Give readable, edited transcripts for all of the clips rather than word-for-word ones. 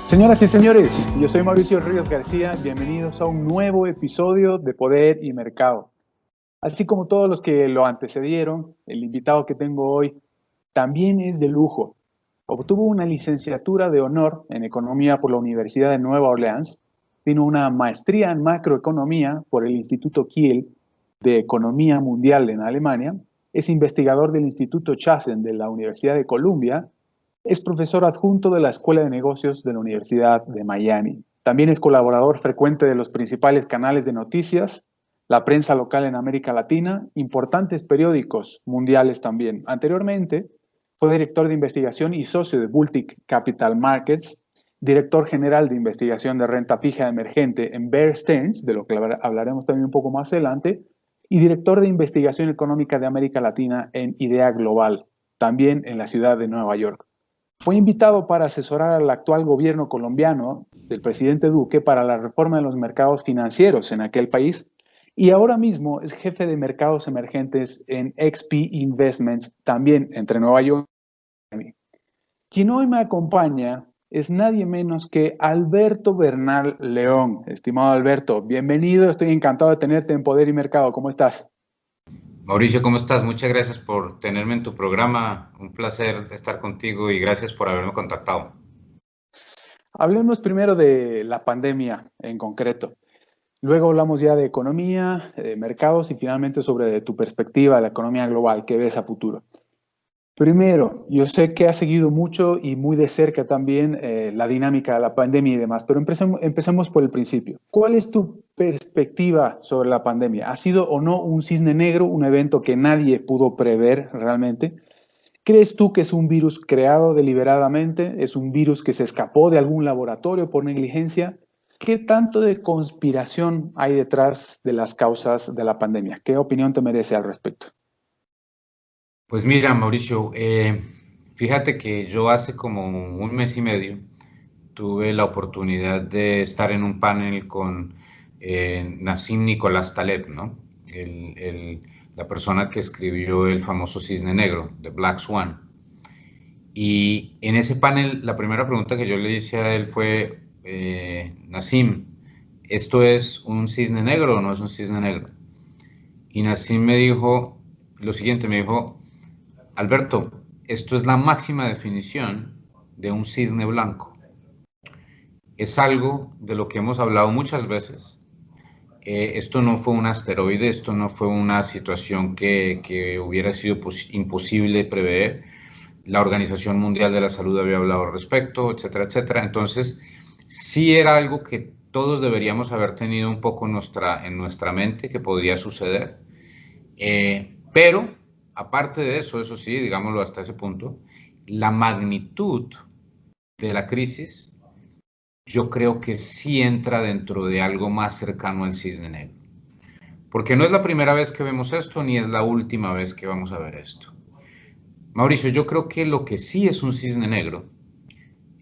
Señoras y señores, yo soy Mauricio Ríos García, bienvenidos a un nuevo episodio de Poder y Mercado. Así como todos los que lo antecedieron, el invitado que tengo hoy también es de lujo. Obtuvo una licenciatura de honor en Economía por la Universidad de Nueva Orleans, tiene una maestría en Macroeconomía por el Instituto Kiel de Economía Mundial en Alemania, es investigador del Instituto Chazen de la Universidad de Columbia. Es profesor adjunto de la Escuela de Negocios de la Universidad de Miami. También es colaborador frecuente de los principales canales de noticias, la prensa local en América Latina, importantes periódicos mundiales también. Anteriormente, fue director de investigación y socio de Baltic Capital Markets, director general de investigación de renta fija emergente en Bear Stearns, de lo que hablaremos también un poco más adelante, y director de investigación económica de América Latina en Idea Global, también en la ciudad de Nueva York. Fue invitado para asesorar al actual gobierno colombiano del presidente Duque para la reforma de los mercados financieros en aquel país y ahora mismo es jefe de mercados emergentes en XP Investments, también entre Nueva York y Miami. Quien hoy me acompaña es nadie menos que Alberto Bernal León. Estimado Alberto, bienvenido, estoy encantado de tenerte en Poder y Mercado. ¿Cómo estás? Mauricio, ¿cómo estás? Muchas gracias por tenerme en tu programa. Un placer estar contigo y gracias por haberme contactado. Hablemos primero de la pandemia en concreto. Luego hablamos ya de economía, de mercados y finalmente sobre tu perspectiva de la economía global que ves a futuro. Primero, yo sé que has seguido mucho y muy de cerca también la dinámica de la pandemia y demás, pero empecemos por el principio. ¿Cuál es tu perspectiva sobre la pandemia? ¿Ha sido o no un cisne negro, un evento que nadie pudo prever realmente? ¿Crees tú que es un virus creado deliberadamente? ¿Es un virus que se escapó de algún laboratorio por negligencia? ¿Qué tanto de conspiración hay detrás de las causas de la pandemia? ¿Qué opinión te merece al respecto? Pues mira, Mauricio, fíjate que yo hace como un mes y medio tuve la oportunidad de estar en un panel con Nassim Nicolás Taleb, ¿no? La persona que escribió el famoso Cisne Negro, The Black Swan. Y en ese panel, la primera pregunta que yo le hice a él fue, Nassim, ¿esto es un cisne negro o no es un cisne negro? Y Nassim me dijo lo siguiente, me dijo, Alberto, esto es la máxima definición de un cisne blanco. Es algo de lo que hemos hablado muchas veces. Esto no fue un asteroide, esto no fue una situación que hubiera sido imposible prever. La Organización Mundial de la Salud había hablado al respecto, etcétera, etcétera. Entonces, sí era algo que todos deberíamos haber tenido un poco en nuestra mente que podría suceder. Pero, aparte de eso, eso sí, digámoslo hasta ese punto, la magnitud de la crisis, yo creo que sí entra dentro de algo más cercano al cisne negro. Porque no es la primera vez que vemos esto, ni es la última vez que vamos a ver esto. Mauricio, yo creo que lo que sí es un cisne negro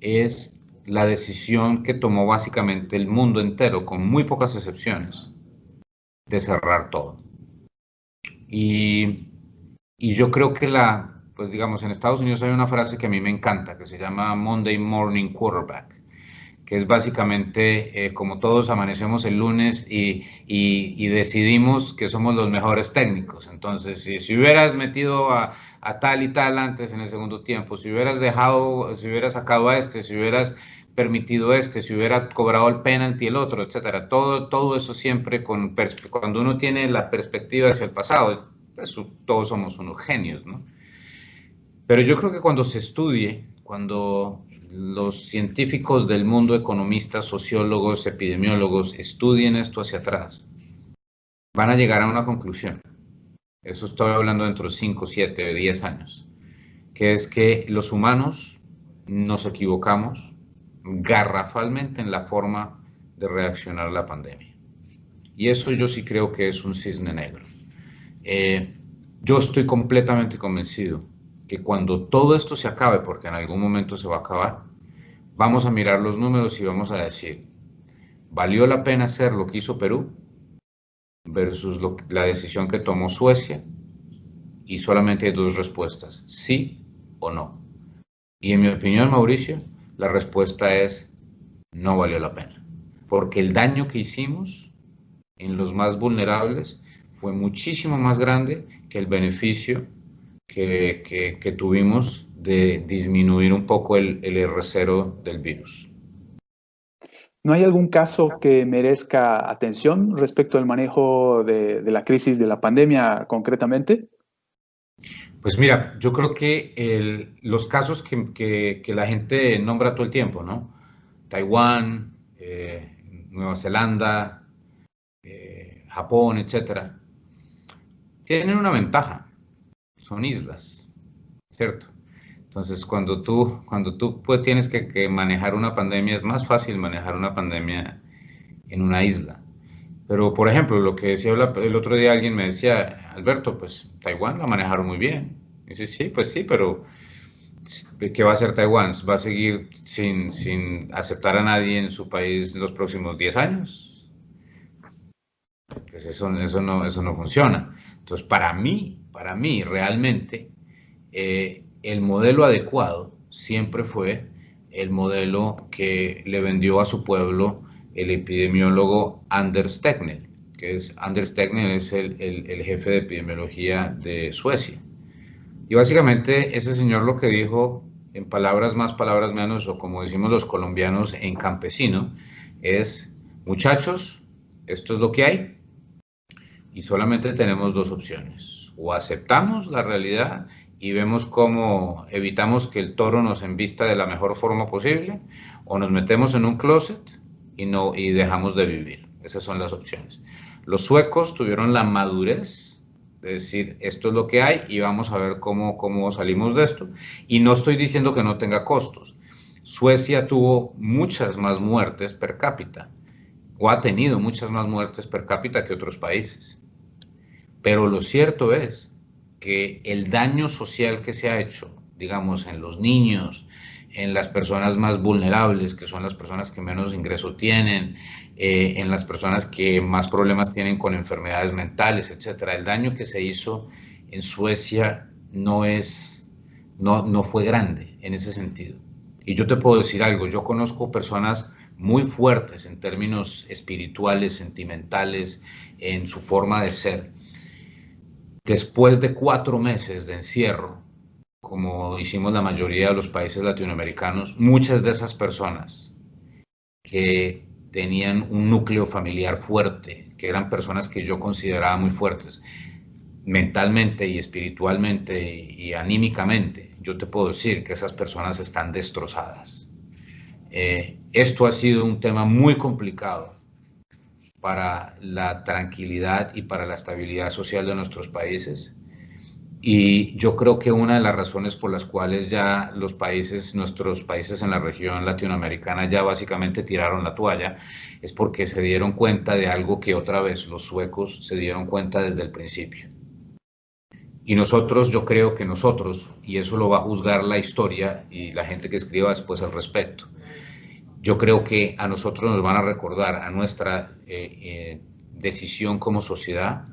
es la decisión que tomó básicamente el mundo entero, con muy pocas excepciones, de cerrar todo. Y yo creo que pues digamos, en Estados Unidos hay una frase que a mí me encanta, que se llama Monday Morning Quarterback, que es básicamente como todos amanecemos el lunes y decidimos que somos los mejores técnicos. Entonces, si hubieras metido a tal y tal antes en el segundo tiempo, si hubieras sacado a este, si hubieras permitido este, si hubiera cobrado el penalti el otro, etcétera. Todo eso siempre cuando uno tiene la perspectiva hacia el pasado, pues, todos somos unos genios, ¿no? Pero yo creo que cuando se estudie, cuando los científicos del mundo, economistas, sociólogos, epidemiólogos, estudien esto hacia atrás, van a llegar a una conclusión. Eso estoy hablando dentro de 5, 7, 10 años, que es que los humanos nos equivocamos garrafalmente en la forma de reaccionar a la pandemia. Y eso yo sí creo que es un cisne negro. Yo estoy completamente convencido que cuando todo esto se acabe, porque en algún momento se va a acabar, vamos a mirar los números y vamos a decir, ¿valió la pena hacer lo que hizo Perú versus la decisión que tomó Suecia? Y solamente hay dos respuestas, sí o no. Y en mi opinión, Mauricio, la respuesta es no valió la pena, porque el daño que hicimos en los más vulnerables fue muchísimo más grande que el beneficio que tuvimos de disminuir un poco el R0 del virus. ¿No hay algún caso que merezca atención respecto al manejo de la crisis de la pandemia concretamente? Pues mira, yo creo que los casos que la gente nombra todo el tiempo, ¿no? Taiwán, Nueva Zelanda, Japón, etcétera, tienen una ventaja, son islas, ¿cierto? Entonces, cuando tú pues, tienes que manejar una pandemia, es más fácil manejar una pandemia en una isla. Pero, por ejemplo, lo que decía el otro día alguien me decía, Alberto, pues Taiwán la manejaron muy bien. Y dice, sí, pues sí, pero ¿qué va a hacer Taiwán? ¿Va a seguir sin aceptar a nadie en su país los próximos 10 años? Pues eso no funciona. Entonces, para mí realmente, el modelo adecuado siempre fue el modelo que le vendió a su pueblo el epidemiólogo Anders Tegnell, Anders Tegnell es el jefe de epidemiología de Suecia. Y básicamente ese señor lo que dijo, en palabras más, palabras menos, o como decimos los colombianos en campesino, es, muchachos, esto es lo que hay y solamente tenemos dos opciones. O aceptamos la realidad y vemos cómo evitamos que el toro nos embista de la mejor forma posible, o nos metemos en un closet y dejamos de vivir. Esas son las opciones. Los suecos tuvieron la madurez de decir, esto es lo que hay y vamos a ver cómo salimos de esto. Y no estoy diciendo que no tenga costos. Suecia tuvo muchas más muertes per cápita, o ha tenido muchas más muertes per cápita que otros países. Pero lo cierto es que el daño social que se ha hecho, digamos, en los niños, en las personas más vulnerables, que son las personas que menos ingreso tienen, en las personas que más problemas tienen con enfermedades mentales, etcétera. El daño que se hizo en Suecia no fue grande en ese sentido. Y yo te puedo decir algo, yo conozco personas muy fuertes en términos espirituales, sentimentales, en su forma de ser. Después de 4 meses de encierro, como hicimos la mayoría de los países latinoamericanos, muchas de esas personas que tenían un núcleo familiar fuerte, que eran personas que yo consideraba muy fuertes, mentalmente y espiritualmente y anímicamente, yo te puedo decir que esas personas están destrozadas. Esto ha sido un tema muy complicado para la tranquilidad y para la estabilidad social de nuestros países. Y yo creo que una de las razones por las cuales ya nuestros países en la región latinoamericana ya básicamente tiraron la toalla, es porque se dieron cuenta de algo que otra vez los suecos se dieron cuenta desde el principio. Y nosotros, yo creo que nosotros, y eso lo va a juzgar la historia y la gente que escriba después al respecto, yo creo que a nosotros nos van a recordar, a nuestra decisión como sociedad,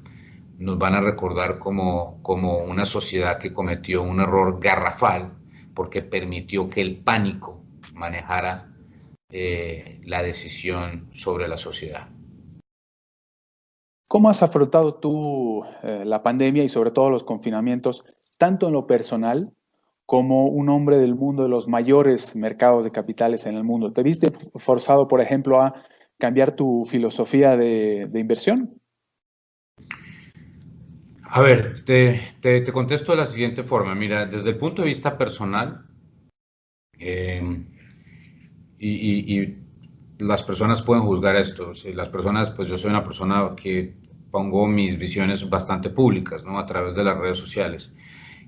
nos van a recordar como una sociedad que cometió un error garrafal porque permitió que el pánico manejara la decisión sobre la sociedad. ¿Cómo has afrontado tú la pandemia y sobre todo los confinamientos, tanto en lo personal como un hombre del mundo de los mayores mercados de capitales en el mundo? ¿Te viste forzado, por ejemplo, a cambiar tu filosofía de inversión? A ver, te contesto de la siguiente forma. Mira, desde el punto de vista personal, y las personas pueden juzgar esto. Si las personas, pues yo soy una persona que pongo mis visiones bastante públicas, ¿no? A través de las redes sociales.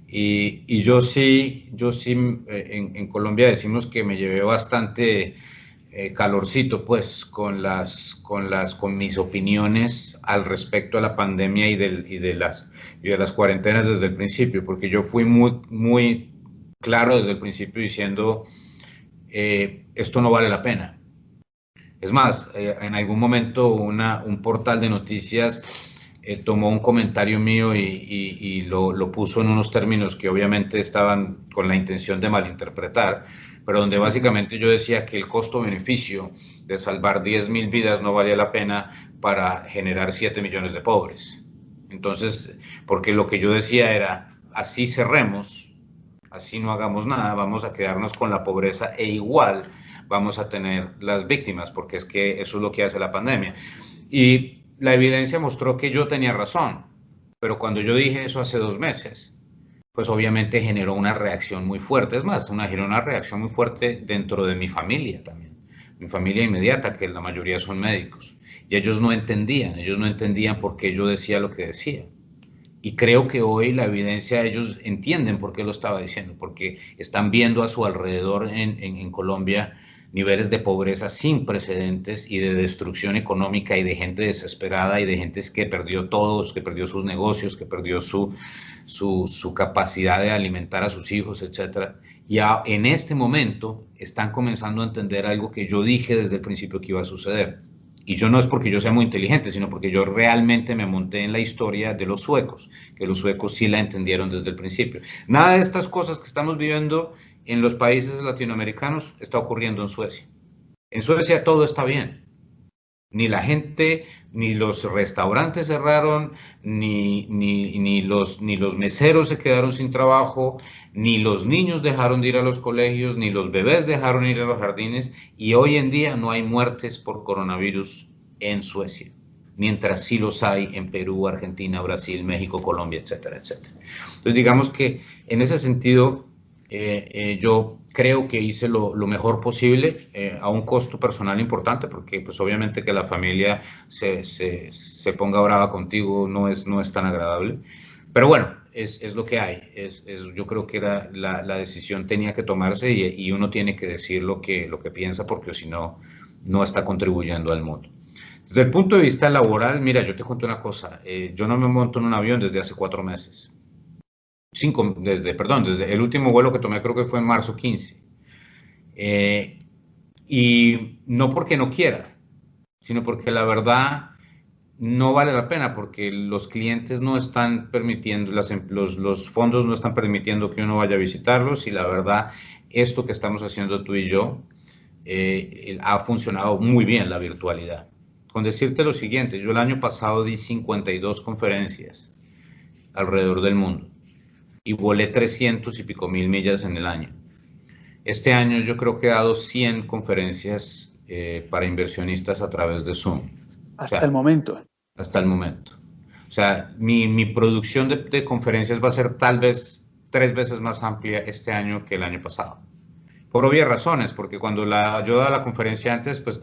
Y yo sí, en Colombia decimos que me llevé bastante calorcito, pues, con mis opiniones al respecto a la pandemia y de las cuarentenas desde el principio, porque yo fui muy claro desde el principio diciendo, esto no vale la pena. Es más, en algún momento un portal de noticias tomó un comentario mío y lo puso en unos términos que obviamente estaban con la intención de malinterpretar, pero donde básicamente yo decía que el costo-beneficio de salvar 10.000 vidas no valía la pena para generar 7 millones de pobres. Entonces, porque lo que yo decía era, así cerremos, así no hagamos nada, vamos a quedarnos con la pobreza e igual vamos a tener las víctimas, porque es que eso es lo que hace la pandemia. Y la evidencia mostró que yo tenía razón, pero cuando yo dije eso hace 2 meses, pues obviamente generó una reacción muy fuerte. Es más, generó una reacción muy fuerte dentro de mi familia también, mi familia inmediata, que la mayoría son médicos. Y ellos no entendían por qué yo decía lo que decía. Y creo que hoy la evidencia, ellos entienden por qué lo estaba diciendo, porque están viendo a su alrededor en Colombia niveles de pobreza sin precedentes y de destrucción económica y de gente desesperada y de gente que perdió todo, que perdió sus negocios, que perdió su capacidad de alimentar a sus hijos, etcétera. Y en este momento están comenzando a entender algo que yo dije desde el principio que iba a suceder. Y yo no es porque yo sea muy inteligente, sino porque yo realmente me monté en la historia de los suecos, que los suecos sí la entendieron desde el principio. Nada de estas cosas que estamos viviendo en los países latinoamericanos está ocurriendo en Suecia. En Suecia todo está bien. Ni la gente, ni los restaurantes cerraron, ni los meseros se quedaron sin trabajo, ni los niños dejaron de ir a los colegios, ni los bebés dejaron de ir a los jardines, y hoy en día no hay muertes por coronavirus en Suecia, mientras sí los hay en Perú, Argentina, Brasil, México, Colombia, etcétera, etcétera. Entonces digamos que en ese sentido yo creo que hice lo mejor posible a un costo personal importante, porque pues obviamente que la familia se ponga brava contigo no es tan agradable. Pero bueno, es lo que hay. Yo creo que la decisión tenía que tomarse y uno tiene que decir lo que piensa, porque si no, no está contribuyendo al mundo. Desde el punto de vista laboral, mira, yo te cuento una cosa. Yo no me monto en un avión desde hace 4 meses. Desde el último vuelo que tomé creo que fue en marzo 15. Y no porque no quiera, sino porque la verdad no vale la pena, porque los clientes no están permitiendo, los fondos no están permitiendo que uno vaya a visitarlos, y la verdad, esto que estamos haciendo tú y yo ha funcionado muy bien, la virtualidad. Con decirte lo siguiente, yo el año pasado di 52 conferencias alrededor del mundo y volé 300 y pico mil millas en el año. Este año yo creo que he dado 100 conferencias para inversionistas a través de Zoom. Hasta el momento. Hasta el momento. O sea, mi producción de conferencias va a ser tal vez 3 veces más amplia este año que el año pasado. Por obvias razones, porque cuando yo daba la conferencia antes, pues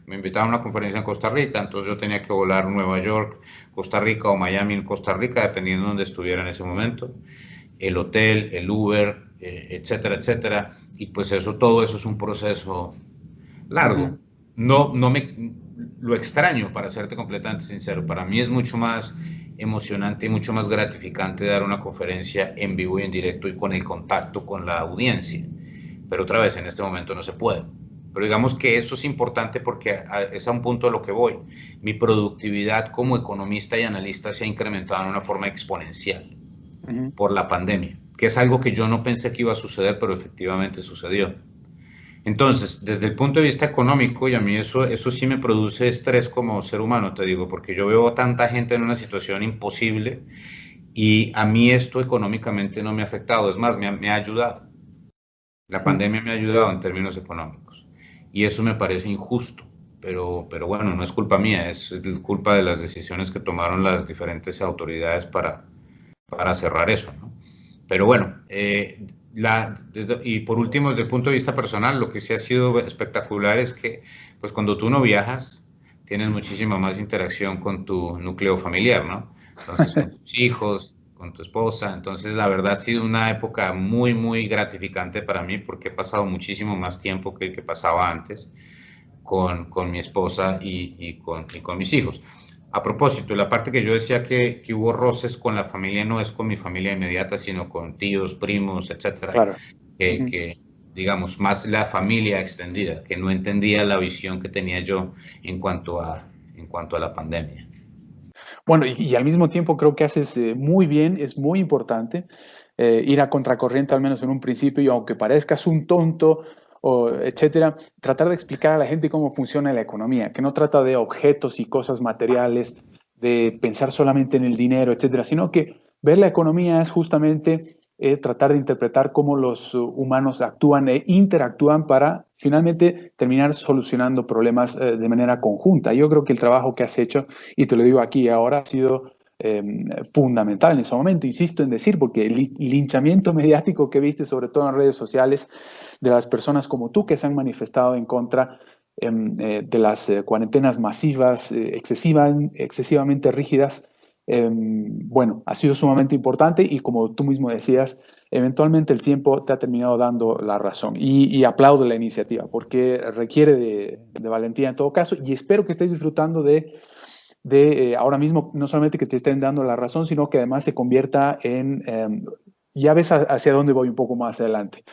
me invitaban a una conferencia en Costa Rica, entonces yo tenía que volar Nueva York, Costa Rica o Miami, Costa Rica, dependiendo de donde estuviera en ese momento. El hotel, el Uber, etcétera, etcétera. Y pues todo eso es un proceso largo. No lo extraño, para serte completamente sincero. Para mí es mucho más emocionante y mucho más gratificante dar una conferencia en vivo y en directo y con el contacto con la audiencia. Pero otra vez, en este momento no se puede. Pero digamos que eso es importante porque es a un punto a lo que voy. Mi productividad como economista y analista se ha incrementado de una forma exponencial por la pandemia, que es algo que yo no pensé que iba a suceder, pero efectivamente sucedió. Entonces, desde el punto de vista económico, y a mí eso sí me produce estrés como ser humano, te digo, porque yo veo a tanta gente en una situación imposible y a mí esto económicamente no me ha afectado, es más, me ha ayudado. La pandemia me ha ayudado en términos económicos y eso me parece injusto, pero bueno, no es culpa mía, es culpa de las decisiones que tomaron las diferentes autoridades para cerrar eso, ¿no? Pero bueno, y por último, desde el punto de vista personal, lo que sí ha sido espectacular es que, pues cuando tú no viajas, tienes muchísima más interacción con tu núcleo familiar, ¿no? Entonces, con tus hijos, con tu esposa. Entonces, la verdad ha sido una época muy, muy gratificante para mí porque he pasado muchísimo más tiempo que el que pasaba antes con mi esposa y con mis hijos. A propósito, la parte que yo decía que hubo roces con la familia no es con mi familia inmediata, sino con tíos, primos, etcétera. Claro. Que digamos, más la familia extendida, que no entendía la visión que tenía yo en cuanto a la pandemia. Bueno, y al mismo tiempo creo que haces muy bien, es muy importante ir a contracorriente, al menos en un principio, y aunque parezcas un tonto, o etcétera, tratar de explicar a la gente cómo funciona la economía, que no trata de objetos y cosas materiales, de pensar solamente en el dinero, etcétera, sino que ver la economía es justamente tratar de interpretar cómo los humanos actúan e interactúan para finalmente terminar solucionando problemas de manera conjunta. Yo creo que el trabajo que has hecho, y te lo digo aquí ahora, ha sido eh, fundamental en ese momento, insisto en decir, porque el linchamiento mediático que viste, sobre todo en redes sociales, de las personas como tú que se han manifestado en contra de las cuarentenas masivas, excesivamente rígidas, bueno, ha sido sumamente importante y como tú mismo decías, eventualmente el tiempo te ha terminado dando la razón y aplaudo la iniciativa porque requiere de valentía en todo caso y espero que estés disfrutando de ahora mismo no solamente que te estén dando la razón, sino que además se convierta en, ya ves hacia dónde voy un poco más adelante,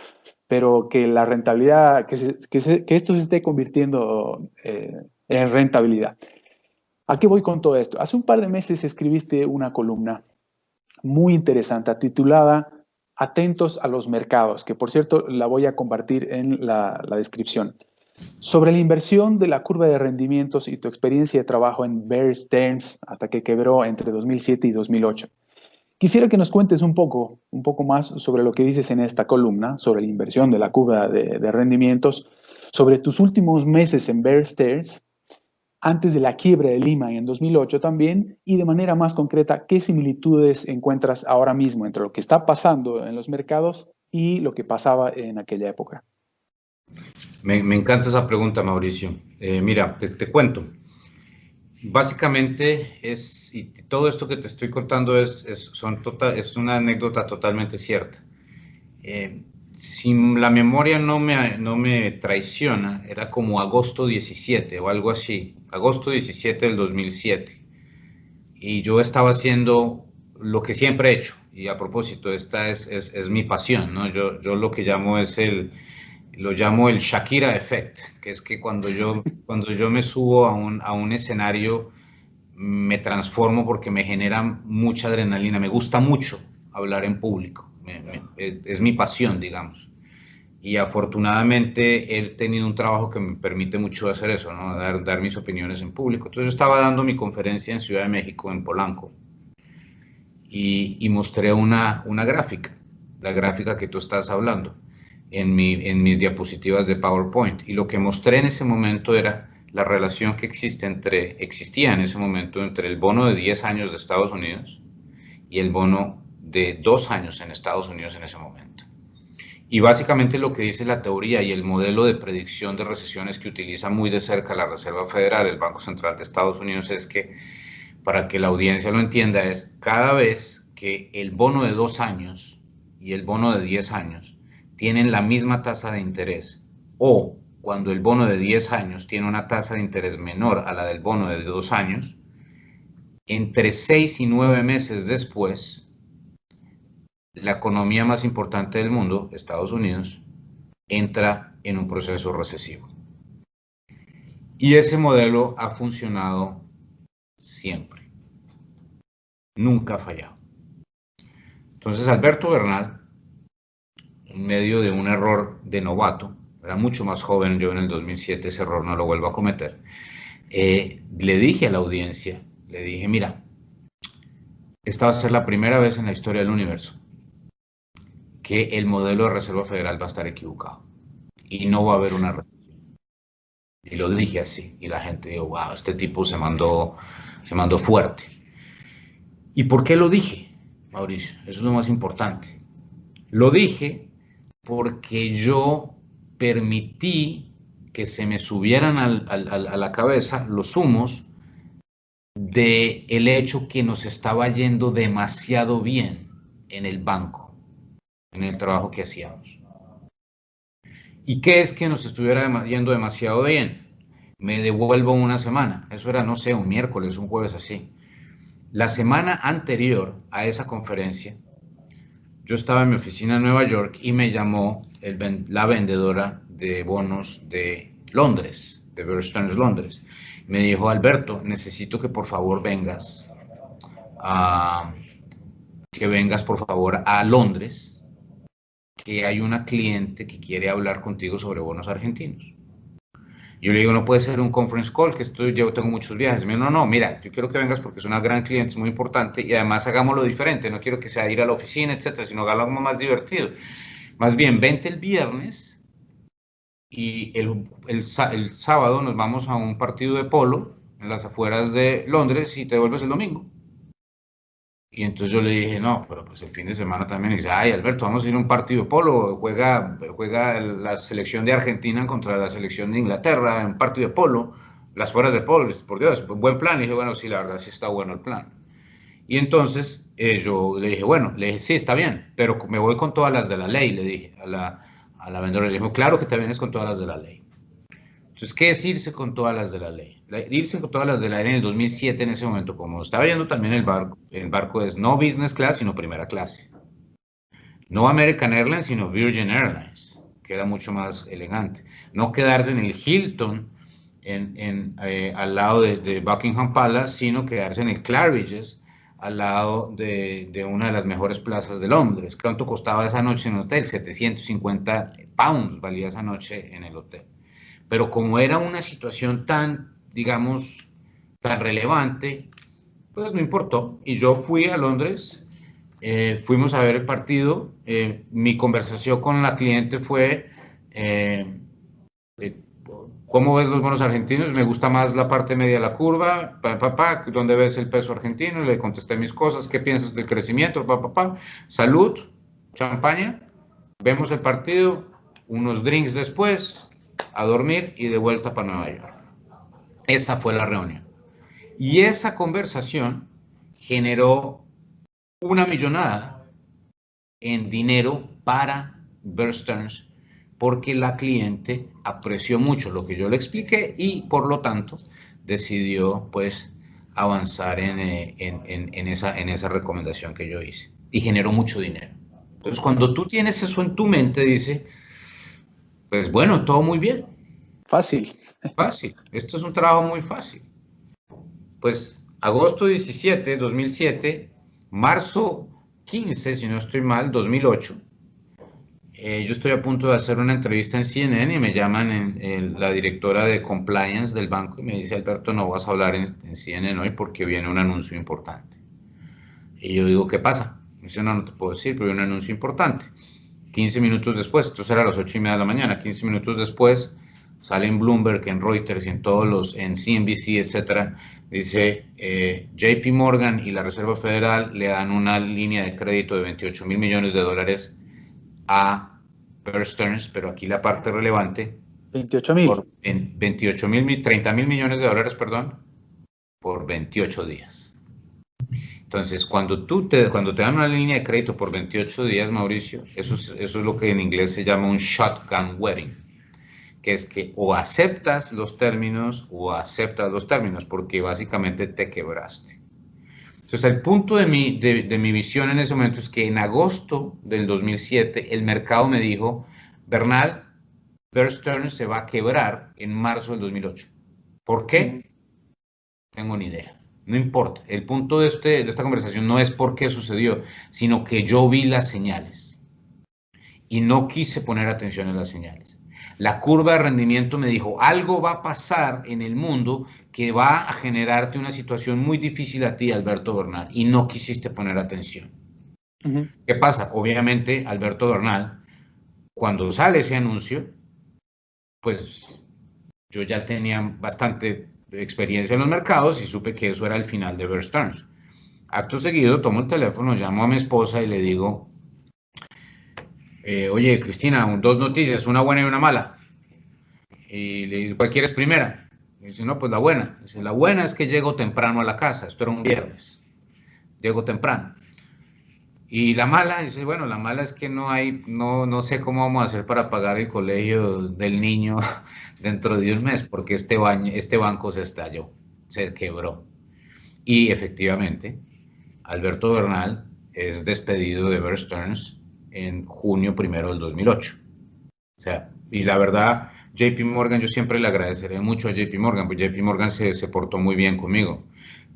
pero que la rentabilidad, que esto se esté convirtiendo en rentabilidad. ¿A qué voy con todo esto? Hace un par de meses escribiste una columna muy interesante titulada Atentos a los mercados, que por cierto la voy a compartir en la descripción. Sobre la inversión de la curva de rendimientos y tu experiencia de trabajo en Bear Stearns hasta que quebró entre 2007 y 2008. Quisiera que nos cuentes un poco más sobre lo que dices en esta columna, sobre la inversión de la curva de rendimientos, sobre tus últimos meses en Bear Stearns, antes de la quiebra de Lehman en 2008 también, y de manera más concreta, ¿qué similitudes encuentras ahora mismo entre lo que está pasando en los mercados y lo que pasaba en aquella época? Me encanta esa pregunta, Mauricio. Mira, te cuento. Básicamente y todo esto que te estoy contando es una anécdota totalmente cierta. Si la memoria no me traiciona, era como agosto 17 o algo así, agosto 17 del 2007. Y yo estaba haciendo lo que siempre he hecho. Y a propósito, esta es mi pasión, ¿no? Yo lo que lo llamo el Shakira Effect, que es que cuando yo me subo a un escenario, me transformo porque me genera mucha adrenalina, me gusta mucho hablar en público, es mi pasión, digamos. Y afortunadamente he tenido un trabajo que me permite mucho hacer eso, ¿no? Dar mis opiniones en público. Entonces yo estaba dando mi conferencia en Ciudad de México, en Polanco, y mostré una gráfica, la gráfica que tú estás hablando, en mis diapositivas de PowerPoint. Y lo que mostré en ese momento era la relación que existía en ese momento entre el bono de 10 años de Estados Unidos y el bono de 2 años en Estados Unidos en ese momento. Y básicamente lo que dice la teoría y el modelo de predicción de recesiones que utiliza muy de cerca la Reserva Federal, el Banco Central de Estados Unidos, es que, para que la audiencia lo entienda, es cada vez que el bono de 2 años y el bono de 10 años tienen la misma tasa de interés, o cuando el bono de 10 años tiene una tasa de interés menor a la del bono de 2 años, entre 6 y 9 meses después, la economía más importante del mundo, Estados Unidos, entra en un proceso recesivo. Y ese modelo ha funcionado siempre. Nunca ha fallado. Entonces, Alberto Bernal, en medio de un error de novato, era mucho más joven yo en el 2007, ese error no lo vuelvo a cometer, le dije a la audiencia, le dije, mira, esta va a ser la primera vez en la historia del universo que el modelo de Reserva Federal va a estar equivocado y no va a haber una recesión. Y lo dije así, y la gente dijo, wow, este tipo se mandó fuerte. ¿Y por qué lo dije, Mauricio? Eso es lo más importante. Lo dije porque yo permití que se me subieran a la cabeza los humos de el hecho que nos estaba yendo demasiado bien en el banco, en el trabajo que hacíamos. ¿Y qué es que nos estuviera yendo demasiado bien? Me devuelvo una semana. Eso era, no sé, un miércoles, un jueves así. La semana anterior a esa conferencia, yo estaba en mi oficina en Nueva York y me llamó la vendedora de bonos de Londres, de Bear Stearns Londres. Me dijo, Alberto, necesito que por favor vengas que vengas por favor a Londres, que hay una cliente que quiere hablar contigo sobre bonos argentinos. Yo le digo, no puede ser un conference call, que yo tengo muchos viajes. Me dice, no, mira, yo quiero que vengas porque es una gran cliente, es muy importante, y además hagámoslo diferente. No quiero que sea ir a la oficina, etcétera, sino hagámoslo más divertido. Más bien, vente el viernes y el sábado nos vamos a un partido de polo en las afueras de Londres y te vuelves el domingo. Y entonces yo le dije, no, pero pues el fin de semana también. Y dice, ay, Alberto, vamos a ir a un partido de polo. Juega la selección de Argentina contra la selección de Inglaterra en un partido de polo. Las fueras de polo, por Dios, buen plan. Y dije, bueno, sí, la verdad sí está bueno el plan. Y entonces yo le dije, bueno, le dije, sí, está bien, pero me voy con todas las de la ley, le dije a la vendedora. Le dije, claro que te vienes con todas las de la ley. Entonces, ¿qué es irse con todas las de la ley? Irse con todas las de la ley en el 2007, en ese momento, como estaba viendo también el barco es no business class, sino primera clase. No American Airlines, sino Virgin Airlines, que era mucho más elegante. No quedarse en el Hilton, al lado de Buckingham Palace, sino quedarse en el Claridge's, al lado de una de las mejores plazas de Londres. ¿Cuánto costaba esa noche en el hotel? 750 pounds valía esa noche en el hotel. Pero como era una situación tan, digamos, tan relevante, pues no importó. Y yo fui a Londres, fuimos a ver el partido. Mi conversación con la cliente fue, ¿cómo ves los bonos argentinos? Me gusta más la parte media de la curva, ¿dónde ves el peso argentino? Le contesté mis cosas, ¿qué piensas del crecimiento? Salud, champaña, vemos el partido, unos drinks después, a dormir y de vuelta para Nueva York. Esa fue la reunión. Y esa conversación generó una millonada en dinero para Bear Stearns porque la cliente apreció mucho lo que yo le expliqué y por lo tanto decidió pues avanzar en esa recomendación que yo hice y generó mucho dinero. Entonces cuando tú tienes eso en tu mente dice, pues bueno, todo muy bien. Fácil. Fácil, esto es un trabajo muy fácil. Pues agosto 17, 2007, marzo 15, si no estoy mal, 2008, yo estoy a punto de hacer una entrevista en CNN y me llaman la directora de compliance del banco y me dice, Alberto, no vas a hablar en CNN hoy porque viene un anuncio importante. Y yo digo, ¿qué pasa? Me dice, no te puedo decir, pero viene un anuncio importante. 15 minutos después, esto era a las 8:30 de la mañana, 15 minutos después, sale en Bloomberg, en Reuters y en todos en CNBC, etcétera, dice JP Morgan y la Reserva Federal le dan una línea de crédito de 28 mil millones de dólares a Bear Stearns, pero aquí la parte relevante, 28.000. En 28 mil, 30 mil millones de dólares, perdón, por 28 días. Entonces, cuando te dan una línea de crédito por 28 días, Mauricio, eso es lo que en inglés se llama un shotgun wedding, que es que o aceptas los términos o aceptas los términos, porque básicamente te quebraste. Entonces, el punto de mi visión en ese momento es que en agosto del 2007 el mercado me dijo, Bernal, Bear Stearns se va a quebrar en marzo del 2008. ¿Por qué? Tengo ni idea. No importa. El punto de esta conversación no es por qué sucedió, sino que yo vi las señales y no quise poner atención en las señales. La curva de rendimiento me dijo, algo va a pasar en el mundo que va a generarte una situación muy difícil a ti, Alberto Bernal, y no quisiste poner atención. ¿Qué pasa? Obviamente, Alberto Bernal, cuando sale ese anuncio, pues yo ya tenía bastante experiencia en los mercados y supe que eso era el final de Bear Stearns. Acto seguido, tomo el teléfono, llamo a mi esposa y le digo, oye, Cristina, dos noticias, una buena y una mala. Y le digo, ¿cuál quieres primera? Y dice, no, pues la buena. Dice, la buena es que llego temprano a la casa, esto era un viernes. Llego temprano. Y la mala, dice, bueno, la mala es que no sé cómo vamos a hacer para pagar el colegio del niño dentro de un mes, porque este banco se estalló, se quebró. Y efectivamente, Alberto Bernal es despedido de Bear Stearns en junio 1 del 2008. O sea, y la verdad, JP Morgan, yo siempre le agradeceré mucho a JP Morgan, porque JP Morgan se portó muy bien conmigo.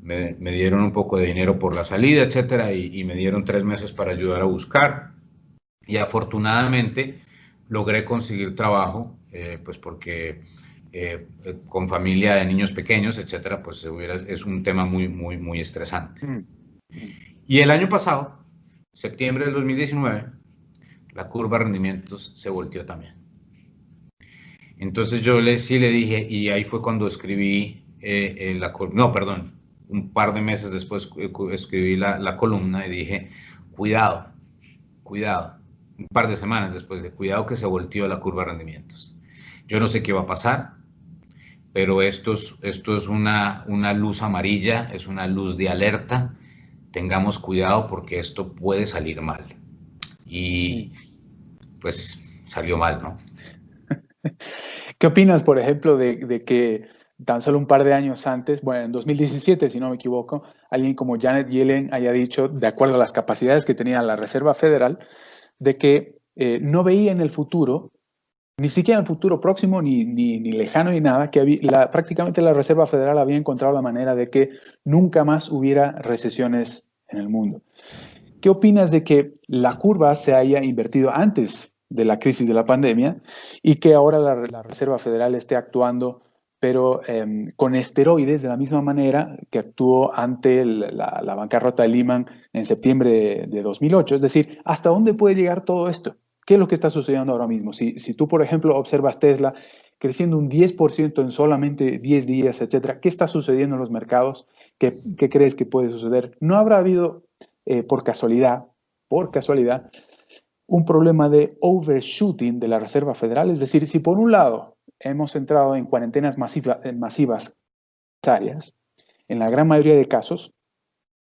me dieron un poco de dinero por la salida, etcétera, y me dieron 3 meses para ayudar a buscar. Y afortunadamente logré conseguir trabajo, pues porque con familia de niños pequeños, etcétera, pues es un tema muy estresante. Y el año pasado, septiembre del 2019, la curva de rendimientos se volteó también. Entonces yo sí le dije, y ahí fue cuando escribí un par de meses después escribí la columna y dije, cuidado, un par de semanas después de cuidado que se volteó la curva de rendimientos. Yo no sé qué va a pasar, pero esto es una luz amarilla, es una luz de alerta. Tengamos cuidado porque esto puede salir mal. Y pues salió mal, ¿no? ¿Qué opinas, por ejemplo, de que tan solo un par de años antes, bueno, en 2017, si no me equivoco, alguien como Janet Yellen haya dicho, de acuerdo a las capacidades que tenía la Reserva Federal, de que no veía en el futuro, ni siquiera en el futuro próximo, ni lejano, ni nada, que prácticamente la Reserva Federal había encontrado la manera de que nunca más hubiera recesiones en el mundo. ¿Qué opinas de que la curva se haya invertido antes de la crisis de la pandemia y que ahora la Reserva Federal esté actuando, pero con esteroides de la misma manera que actuó ante la bancarrota de Lehman en septiembre de 2008? Es decir, ¿hasta dónde puede llegar todo esto? ¿Qué es lo que está sucediendo ahora mismo? Si tú, por ejemplo, observas Tesla creciendo un 10% en solamente 10 días, etcétera, ¿qué está sucediendo en los mercados? ¿Qué crees que puede suceder? ¿No habrá habido por casualidad, un problema de overshooting de la Reserva Federal? Es decir, si por un lado hemos entrado en cuarentenas masivas necesarias, en la gran mayoría de casos,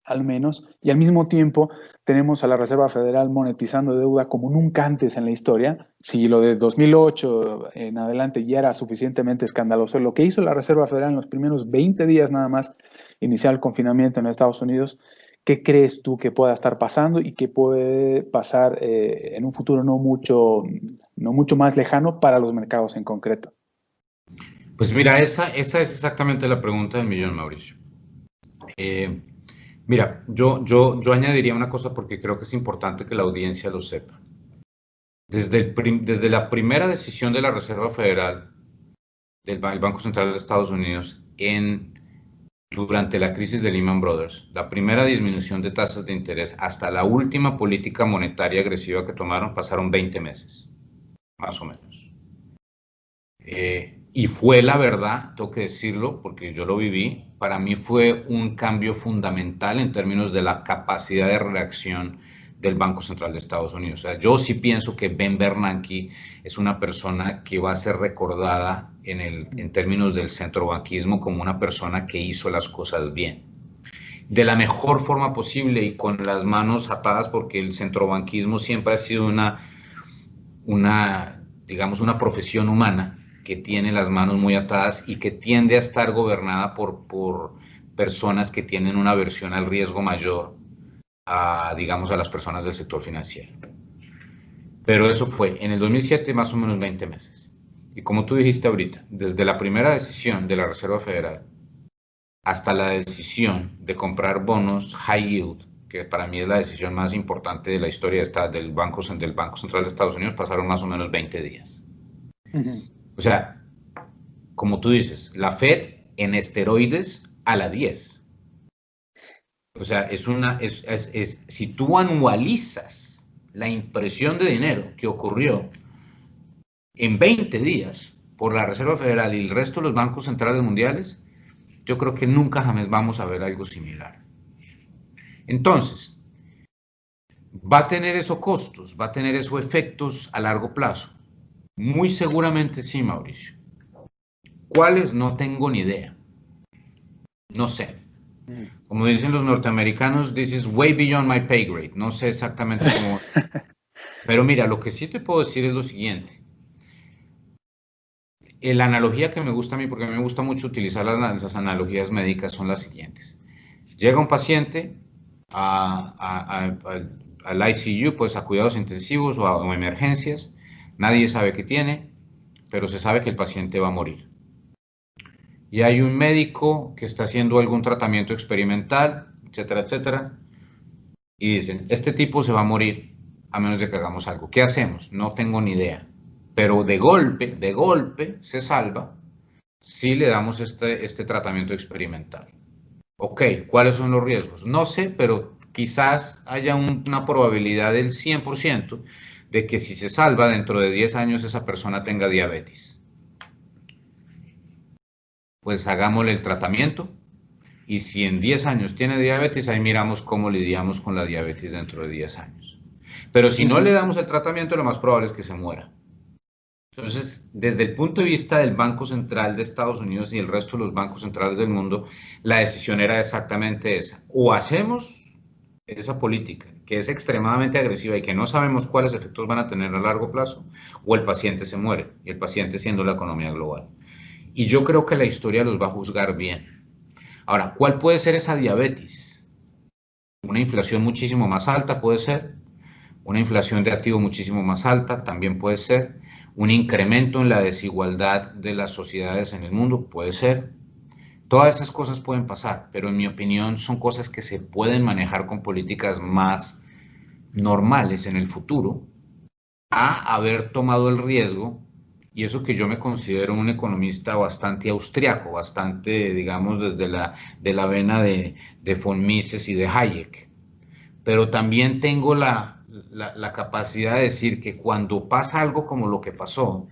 al menos, y al mismo tiempo tenemos a la Reserva Federal monetizando deuda como nunca antes en la historia. Si lo de 2008 en adelante ya era suficientemente escandaloso, lo que hizo la Reserva Federal en los primeros 20 días nada más, iniciar el confinamiento en Estados Unidos, ¿qué crees tú que pueda estar pasando y que puede pasar en un futuro no mucho más lejano para los mercados en concreto? Pues mira, esa es exactamente la pregunta del millón, Mauricio. Mira, yo añadiría una cosa porque creo que es importante que la audiencia lo sepa. Desde la primera decisión de la Reserva Federal, del Banco Central de Estados Unidos, durante la crisis de Lehman Brothers, la primera disminución de tasas de interés hasta la última política monetaria agresiva que tomaron, pasaron 20 meses, más o menos. Y fue la verdad, tengo que decirlo, porque yo lo viví, para mí fue un cambio fundamental en términos de la capacidad de reacción del Banco Central de Estados Unidos. O sea, yo sí pienso que Ben Bernanke es una persona que va a ser recordada en términos del centrobanquismo como una persona que hizo las cosas bien, de la mejor forma posible y con las manos atadas, porque el centrobanquismo siempre ha sido digamos, una profesión humana que tiene las manos muy atadas y que tiende a estar gobernada por personas que tienen una aversión al riesgo mayor digamos, a las personas del sector financiero. Pero eso fue en el 2007 más o menos 20 meses. Y como tú dijiste ahorita, desde la primera decisión de la Reserva Federal hasta la decisión de comprar bonos high yield, que para mí es la decisión más importante de la historia del Banco Central de Estados Unidos, pasaron más o menos 20 días. O sea, como tú dices, la Fed en esteroides a la 10. O sea, si tú anualizas la impresión de dinero que ocurrió en 20 días por la Reserva Federal y el resto de los bancos centrales mundiales, yo creo que nunca jamás vamos a ver algo similar. Entonces, ¿va a tener eso costos? ¿Va a tener eso efectos a largo plazo? Muy seguramente sí, Mauricio. ¿Cuáles? No tengo ni idea. No sé. Como dicen los norteamericanos, this is way beyond my pay grade. No sé exactamente cómo. Pero mira, lo que sí te puedo decir es lo siguiente. La analogía que me gusta a mí, porque a mí me gusta mucho utilizar las analogías médicas, son las siguientes. Llega un paciente al ICU, pues a cuidados intensivos o a emergencias. Nadie sabe qué tiene, pero se sabe que el paciente va a morir. y hay un médico que está haciendo algún tratamiento experimental, etcétera, etcétera, y dicen, este tipo se va a morir a menos de que hagamos algo. ¿Qué hacemos? No tengo ni idea. Pero de golpe, se salva si le damos este tratamiento experimental. Ok, ¿cuáles son los riesgos? No sé, pero quizás haya una probabilidad del 100% de que si se salva dentro de 10 años esa persona tenga diabetes. Pues hagámosle el tratamiento y si en 10 años tiene diabetes, ahí miramos cómo lidiamos con la diabetes dentro de 10 años. Pero si no le damos el tratamiento, lo más probable es que se muera. Entonces, desde el punto de vista del Banco Central de Estados Unidos y el resto de los bancos centrales del mundo, la decisión era exactamente esa. O hacemos esa política que es extremadamente agresiva y que no sabemos cuáles efectos van a tener a largo plazo, o el paciente se muere, y el paciente siendo la economía global. Y yo creo que la historia los va a juzgar bien. Ahora, ¿cuál puede ser esa diabetes? Una inflación muchísimo más alta puede ser, una inflación de activo muchísimo más alta también puede ser, un incremento en la desigualdad de las sociedades en el mundo puede ser. Todas esas cosas pueden pasar, pero en mi opinión son cosas que se pueden manejar con políticas más normales en el futuro a haber tomado el riesgo, y eso que yo me considero un economista bastante austriaco, bastante, digamos, desde de la vena de von Mises y de Hayek, pero también tengo la capacidad de decir que cuando pasa algo como lo que pasó,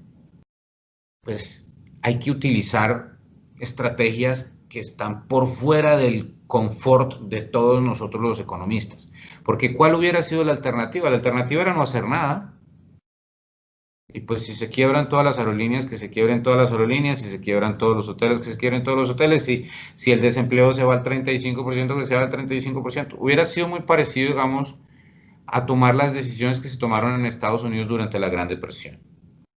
pues hay que utilizar estrategias que están por fuera del confort de todos nosotros los economistas. Porque ¿cuál hubiera sido la alternativa? La alternativa era no hacer nada. Y pues si se quiebran todas las aerolíneas, que se quiebren todas las aerolíneas, si se quiebran todos los hoteles, que se quiebren todos los hoteles, si el desempleo se va al 35%, que se va al 35%. Hubiera sido muy parecido, digamos, a tomar las decisiones que se tomaron en Estados Unidos durante la Gran Depresión,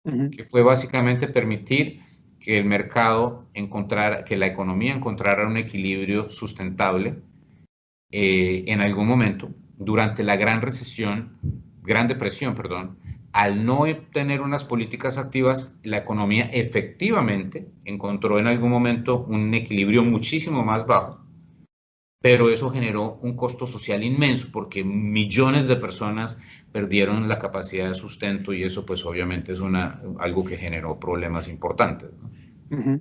que fue básicamente permitir que el mercado encontrara, que la economía encontrara un equilibrio sustentable en algún momento. Durante la Gran Depresión, perdón, al no tener unas políticas activas, la economía efectivamente encontró en algún momento un equilibrio muchísimo más bajo, pero eso generó un costo social inmenso porque millones de personas perdieron la capacidad de sustento y eso pues obviamente es algo que generó problemas importantes, ¿no?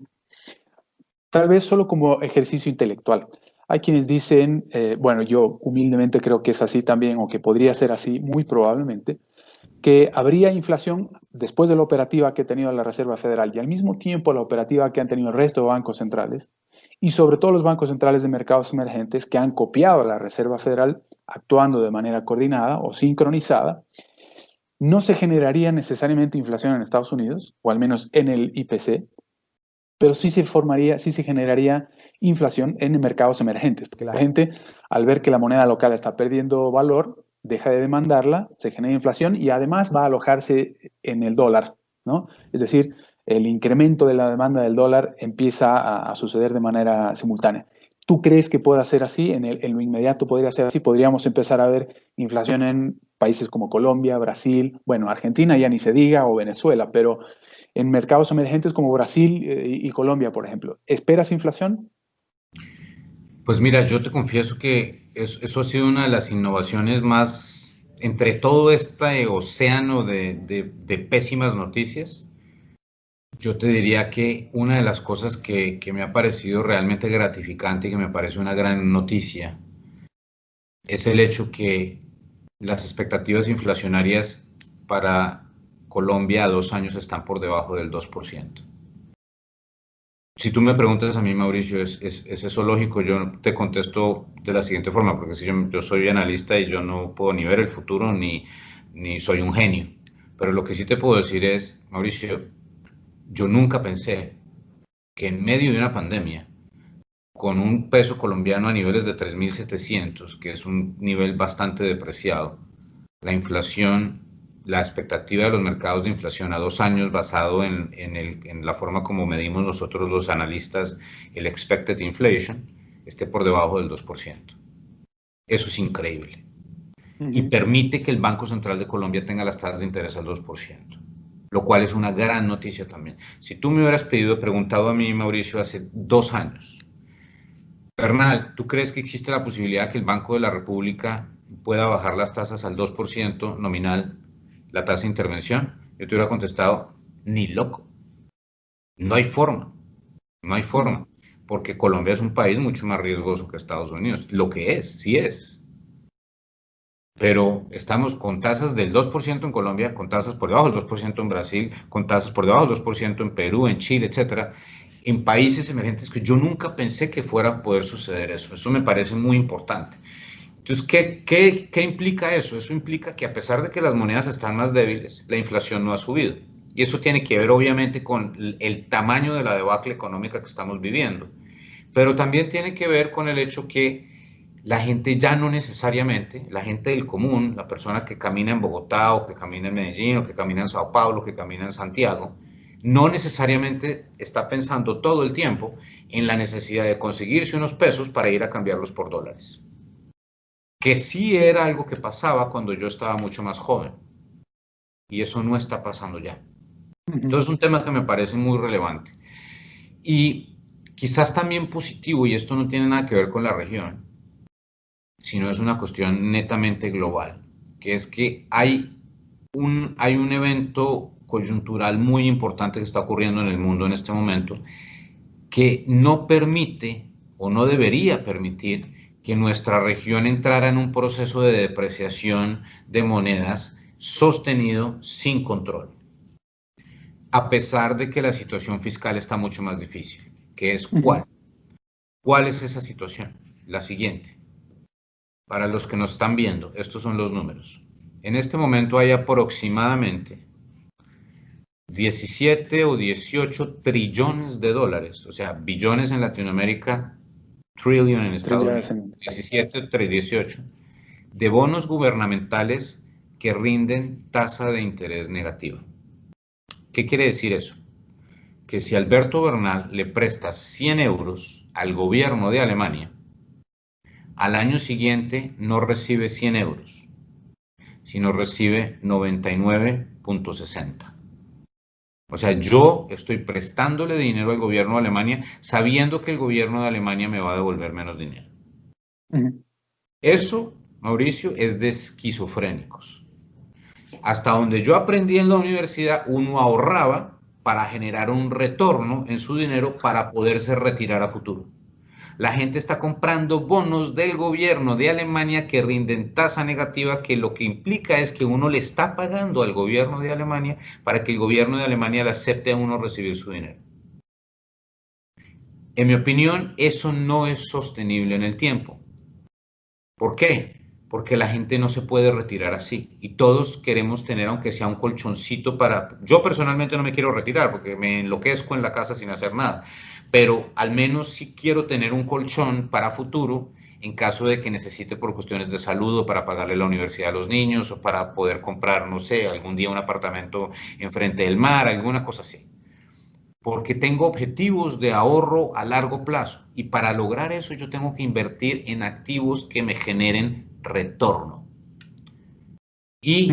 Tal vez solo como ejercicio intelectual. Hay quienes dicen, bueno, yo humildemente creo que es así también, o que podría ser así, muy probablemente, que habría inflación después de la operativa que ha tenido la Reserva Federal y al mismo tiempo la operativa que han tenido el resto de bancos centrales, y sobre todo los bancos centrales de mercados emergentes que han copiado a la Reserva Federal actuando de manera coordinada o sincronizada. No se generaría necesariamente inflación en Estados Unidos, o al menos en el IPC, pero sí se generaría inflación en mercados emergentes, porque la gente, al ver que la moneda local está perdiendo valor, deja de demandarla, se genera inflación y además va a alojarse en el dólar, ¿no? Es decir, el incremento de la demanda del dólar empieza a suceder de manera simultánea. ¿Tú crees que pueda ser así? En lo inmediato podría ser así. Podríamos empezar a ver inflación en países como Colombia, Brasil, bueno, Argentina ya ni se diga, o Venezuela, pero en mercados emergentes como Brasil y Colombia, por ejemplo. ¿Esperas inflación? Pues mira, yo te confieso que eso ha sido una de las innovaciones más, entre todo este océano de pésimas noticias. Yo te diría que una de las cosas que me ha parecido realmente gratificante y que me parece una gran noticia es el hecho que las expectativas inflacionarias para Colombia a 2 años están por debajo del 2%. Si tú me preguntas a mí, Mauricio, ¿es eso lógico? Yo te contesto de la siguiente forma, porque si yo soy analista y yo no puedo ni ver el futuro ni soy un genio. Pero lo que sí te puedo decir es, Mauricio, yo nunca pensé que en medio de una pandemia, con un peso colombiano a niveles de 3.700, que es un nivel bastante depreciado, la inflación, la expectativa de los mercados de inflación a 2 años basado en la forma como medimos nosotros los analistas el expected inflation, esté por debajo del 2%. Eso es increíble. Y permite que el Banco Central de Colombia tenga las tasas de interés al 2%. lo cual es una gran noticia también. Si tú me hubieras preguntado a mí, Mauricio, hace 2 años, Bernal, ¿tú crees que existe la posibilidad que el Banco de la República pueda bajar las tasas al 2% nominal, la tasa de intervención? Yo te hubiera contestado, ni loco. No hay forma, no hay forma, porque Colombia es un país mucho más riesgoso que Estados Unidos. Lo que es, sí es. Pero estamos con tasas del 2% en Colombia, con tasas por debajo del 2% en Brasil, con tasas por debajo del 2% en Perú, en Chile, etcétera, en países emergentes que yo nunca pensé que fuera a poder suceder eso. Eso me parece muy importante. Entonces, ¿qué implica eso? Eso implica que a pesar de que las monedas están más débiles, la inflación no ha subido. Y eso tiene que ver obviamente con el tamaño de la debacle económica que estamos viviendo. Pero también tiene que ver con el hecho que la gente ya no necesariamente, la gente del común, la persona que camina en Bogotá o que camina en Medellín o que camina en Sao Paulo, que camina en Santiago, no necesariamente está pensando todo el tiempo en la necesidad de conseguirse unos pesos para ir a cambiarlos por dólares. Que sí era algo que pasaba cuando yo estaba mucho más joven. Y eso no está pasando ya. Entonces es un tema que me parece muy relevante. Y quizás también positivo, y esto no tiene nada que ver con la región, sino es una cuestión netamente global, que es que hay un evento coyuntural muy importante que está ocurriendo en el mundo en este momento, que no permite o no debería permitir que nuestra región entrara en un proceso de depreciación de monedas sostenido sin control, a pesar de que la situación fiscal está mucho más difícil, que es ¿cuál? ¿Cuál es esa situación? La siguiente. Para los que nos están viendo, estos son los números. En este momento hay aproximadamente 17 o 18 trillones de dólares, o sea, billones en Latinoamérica, trillion en Estados Unidos, 17 o 18, de bonos gubernamentales que rinden tasa de interés negativa. ¿Qué quiere decir eso? Que si Alberto Bernal le presta 100 euros al gobierno de Alemania, al año siguiente no recibe 100 euros, sino recibe 99.60. O sea, yo estoy prestándole dinero al gobierno de Alemania sabiendo que el gobierno de Alemania me va a devolver menos dinero. Eso, Mauricio, es de esquizofrénicos. Hasta donde yo aprendí en la universidad, uno ahorraba para generar un retorno en su dinero para poderse retirar a futuro. La gente está comprando bonos del gobierno de Alemania que rinden tasa negativa, que lo que implica es que uno le está pagando al gobierno de Alemania para que el gobierno de Alemania le acepte a uno recibir su dinero. En mi opinión, eso no es sostenible en el tiempo. ¿Por qué? Porque la gente no se puede retirar así y todos queremos tener aunque sea un colchoncito para... Yo personalmente no me quiero retirar porque me enloquezco en la casa sin hacer nada, pero al menos sí quiero tener un colchón para futuro en caso de que necesite por cuestiones de salud o para pagarle la universidad a los niños o para poder comprar, no sé, algún día un apartamento enfrente del mar, alguna cosa así. Porque tengo objetivos de ahorro a largo plazo y para lograr eso yo tengo que invertir en activos que me generen retorno. Y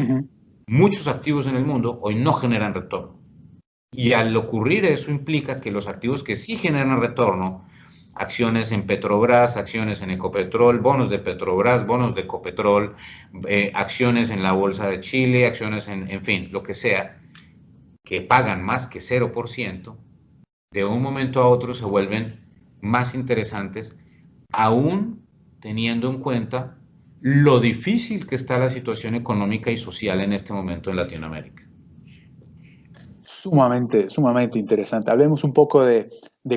muchos activos en el mundo hoy no generan retorno. Y al ocurrir eso implica que los activos que sí generan retorno, acciones en Petrobras, acciones en Ecopetrol, bonos de Petrobras, bonos de Ecopetrol, acciones en la Bolsa de Chile, acciones en fin, lo que sea, que pagan más que 0%, de un momento a otro se vuelven más interesantes, aún teniendo en cuenta lo difícil que está la situación económica y social en este momento en Latinoamérica. Sumamente interesante. Hablemos un poco de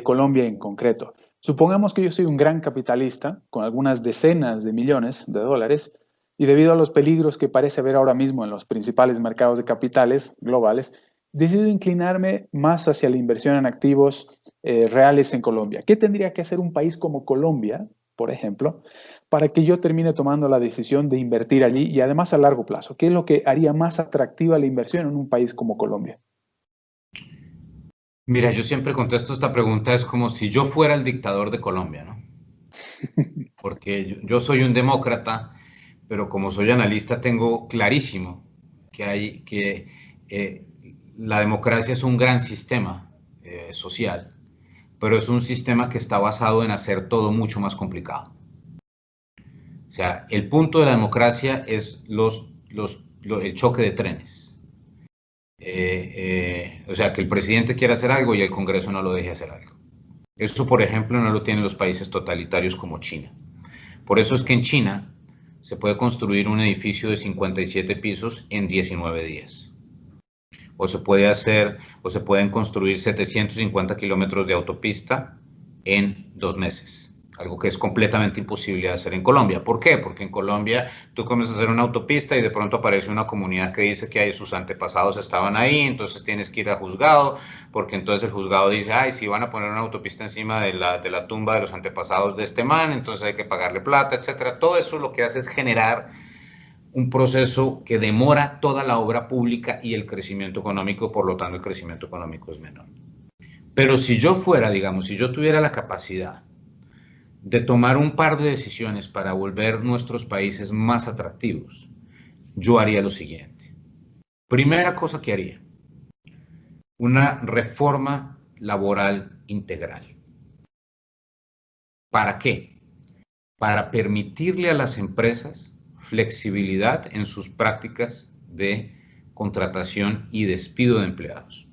Colombia en concreto. Supongamos que yo soy un gran capitalista con algunas decenas de millones de dólares y debido a los peligros que parece haber ahora mismo en los principales mercados de capitales globales, decido inclinarme más hacia la inversión en activos reales en Colombia. ¿Qué tendría que hacer un país como Colombia, por ejemplo, para que yo termine tomando la decisión de invertir allí y además a largo plazo? ¿Qué es lo que haría más atractiva la inversión en un país como Colombia? Mira, yo siempre contesto esta pregunta, es como si yo fuera el dictador de Colombia, ¿no? Porque yo soy un demócrata, pero como soy analista tengo clarísimo que la democracia es un gran sistema social, pero es un sistema que está basado en hacer todo mucho más complicado. O sea, el punto de la democracia es el choque de trenes. O sea, que el presidente quiera hacer algo y el Congreso no lo deje hacer algo. Eso, por ejemplo, no lo tienen los países totalitarios como China. Por eso es que en China se puede construir un edificio de 57 pisos en 19 días. O se pueden construir 750 kilómetros de autopista en 2 meses. Algo que es completamente imposible de hacer en Colombia. ¿Por qué? Porque en Colombia tú comienzas a hacer una autopista y de pronto aparece una comunidad que dice que sus antepasados estaban ahí, entonces tienes que ir a juzgado, porque entonces el juzgado dice, ay, si van a poner una autopista encima de la tumba de los antepasados de este man, entonces hay que pagarle plata, etcétera. Todo eso lo que hace es generar un proceso que demora toda la obra pública y el crecimiento económico, por lo tanto el crecimiento económico es menor. Pero si yo fuera, digamos, si yo tuviera la capacidad de tomar un par de decisiones para volver nuestros países más atractivos, yo haría lo siguiente. Primera cosa que haría, una reforma laboral integral. ¿Para qué? Para permitirle a las empresas flexibilidad en sus prácticas de contratación y despido de empleados.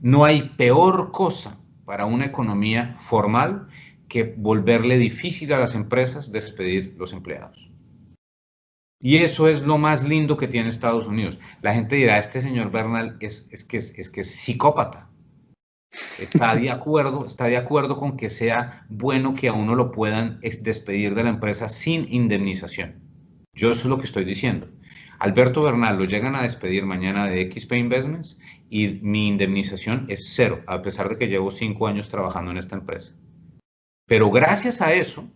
No hay peor cosa para una economía formal que volverle difícil a las empresas despedir los empleados. Y eso es lo más lindo que tiene Estados Unidos. La gente dirá, este señor Bernal es que es psicópata. Está de acuerdo con que sea bueno que a uno lo puedan despedir de la empresa sin indemnización. Yo eso es lo que estoy diciendo. Alberto Bernal lo llegan a despedir mañana de XP Investments y mi indemnización es 0, a pesar de que llevo 5 años trabajando en esta empresa. Pero gracias a eso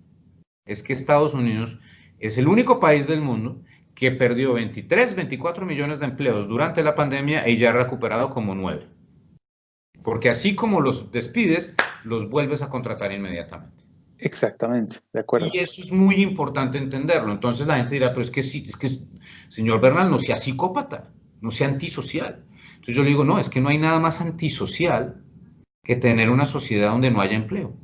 es que Estados Unidos es el único país del mundo que perdió 23, 24 millones de empleos durante la pandemia y ya ha recuperado como 9. Porque así como los despides, los vuelves a contratar inmediatamente. Exactamente, de acuerdo. Y eso es muy importante entenderlo. Entonces la gente dirá, pero es que señor Bernal, no sea psicópata, no sea antisocial. Entonces yo le digo, no, es que no hay nada más antisocial que tener una sociedad donde no haya empleo.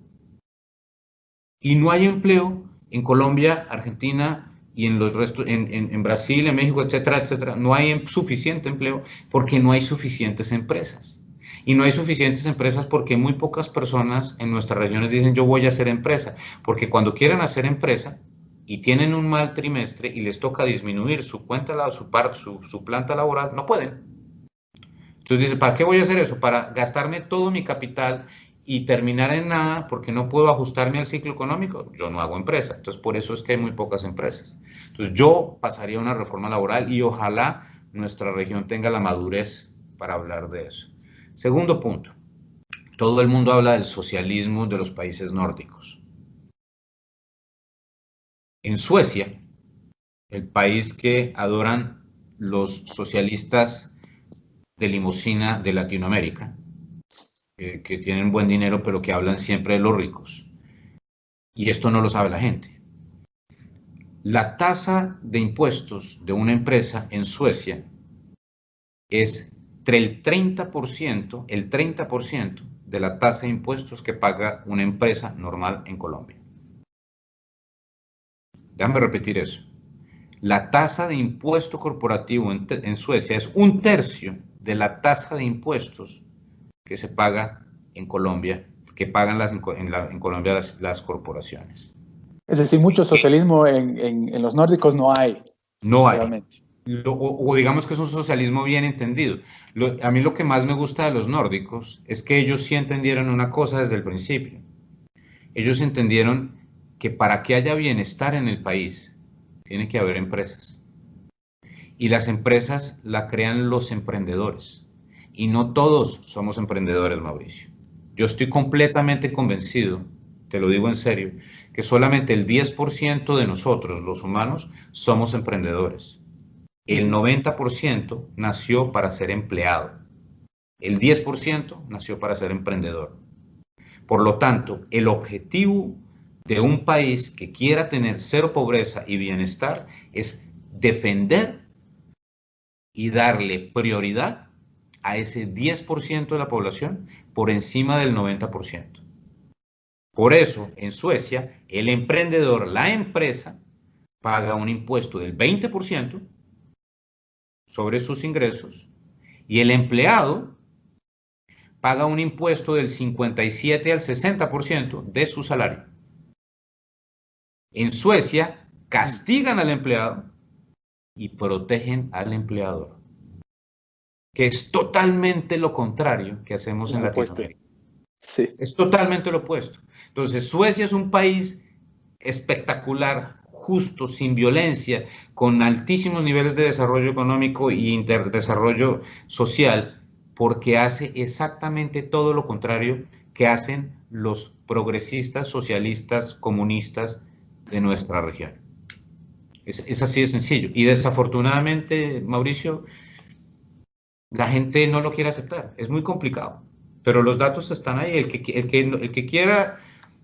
Y no hay empleo en Colombia, Argentina y en los restos, en Brasil, en México, etcétera, etcétera. No hay suficiente empleo porque no hay suficientes empresas. Y no hay suficientes empresas porque muy pocas personas en nuestras regiones dicen yo voy a hacer empresa. Porque cuando quieren hacer empresa y tienen un mal trimestre y les toca disminuir su planta laboral, no pueden. Entonces dice, ¿para qué voy a hacer eso? Para gastarme todo mi capital y terminar en nada porque no puedo ajustarme al ciclo económico. Yo no hago empresa. Entonces por eso es que hay muy pocas empresas. Entonces yo pasaría a una reforma laboral y ojalá nuestra región tenga la madurez para hablar de eso. Segundo punto, todo el mundo habla del socialismo de los países nórdicos. En Suecia, el país que adoran los socialistas de limusina de Latinoamérica, que tienen buen dinero pero que hablan siempre de los ricos, y esto no lo sabe la gente. La tasa de impuestos de una empresa en Suecia es entre el 30% de la tasa de impuestos que paga una empresa normal en Colombia. Déjame repetir eso. La tasa de impuesto corporativo en Suecia es 1/3 de la tasa de impuestos que se paga en Colombia, que pagan en Colombia las corporaciones. Es decir, mucho socialismo en los nórdicos no hay. No hay. Realmente. O digamos que es un socialismo bien entendido. A mí lo que más me gusta de los nórdicos es que ellos sí entendieron una cosa desde el principio. Ellos entendieron que para que haya bienestar en el país, tiene que haber empresas. Y las empresas la crean los emprendedores. Y no todos somos emprendedores, Mauricio. Yo estoy completamente convencido, te lo digo en serio, que solamente el 10% de nosotros, los humanos, somos emprendedores. El 90% nació para ser empleado. El 10% nació para ser emprendedor. Por lo tanto, el objetivo de un país que quiera tener 0 pobreza y bienestar es defender y darle prioridad a ese 10% de la población por encima del 90%. Por eso, en Suecia, el emprendedor, la empresa, paga un impuesto del 20% sobre sus ingresos y el empleado paga un impuesto del 57 al 60% de su salario. En Suecia, castigan al empleado y protegen al empleador, que es totalmente lo contrario que hacemos en Latinoamérica. Sí. Es totalmente lo opuesto. Entonces, Suecia es un país espectacular, justo, sin violencia, con altísimos niveles de desarrollo económico y desarrollo social, porque hace exactamente todo lo contrario que hacen los progresistas, socialistas, comunistas de nuestra región. Es así de sencillo. Y desafortunadamente, Mauricio, la gente no lo quiere aceptar. Es muy complicado. Pero los datos están ahí. El que quiera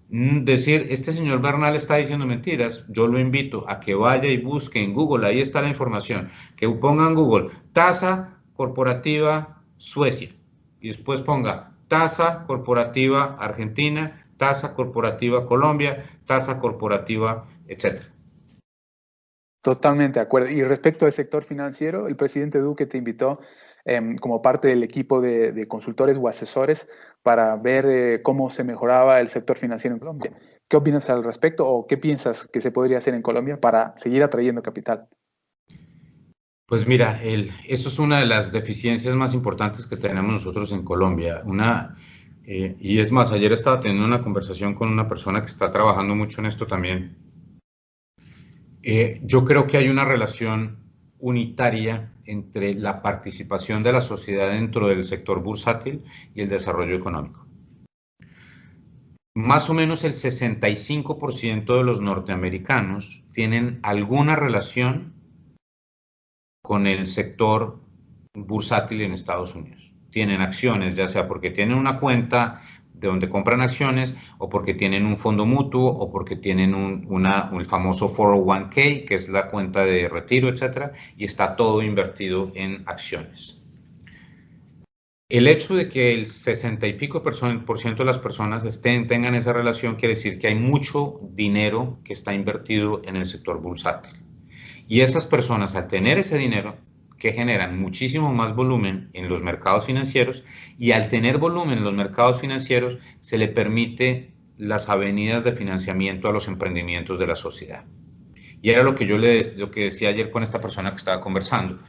decir, este señor Bernal está diciendo mentiras, yo lo invito a que vaya y busque en Google, ahí está la información, que ponga en Google tasa corporativa Suecia y después ponga tasa corporativa Argentina, tasa corporativa Colombia, tasa corporativa, etcétera. Totalmente de acuerdo. Y respecto al sector financiero, el presidente Duque te invitó como parte del equipo de consultores o asesores para ver cómo se mejoraba el sector financiero en Colombia. ¿Qué opinas al respecto o qué piensas que se podría hacer en Colombia para seguir atrayendo capital? Pues mira, eso es una de las deficiencias más importantes que tenemos nosotros en Colombia. Y es más, ayer estaba teniendo una conversación con una persona que está trabajando mucho en esto también. Yo creo que hay una relación unitaria entre la participación de la sociedad dentro del sector bursátil y el desarrollo económico. Más o menos el 65% de los norteamericanos tienen alguna relación con el sector bursátil en Estados Unidos. Tienen acciones, ya sea porque tienen una cuenta de donde compran acciones o porque tienen un fondo mutuo o porque tienen el famoso 401k, que es la cuenta de retiro, etcétera, y está todo invertido en acciones. El hecho de que el 60 y pico por ciento de las personas tengan esa relación quiere decir que hay mucho dinero que está invertido en el sector bursátil. Y esas personas, al tener ese dinero, que generan muchísimo más volumen en los mercados financieros, y al tener volumen en los mercados financieros, se le permite las avenidas de financiamiento a los emprendimientos de la sociedad. Y era lo que lo que decía ayer con esta persona que estaba conversando.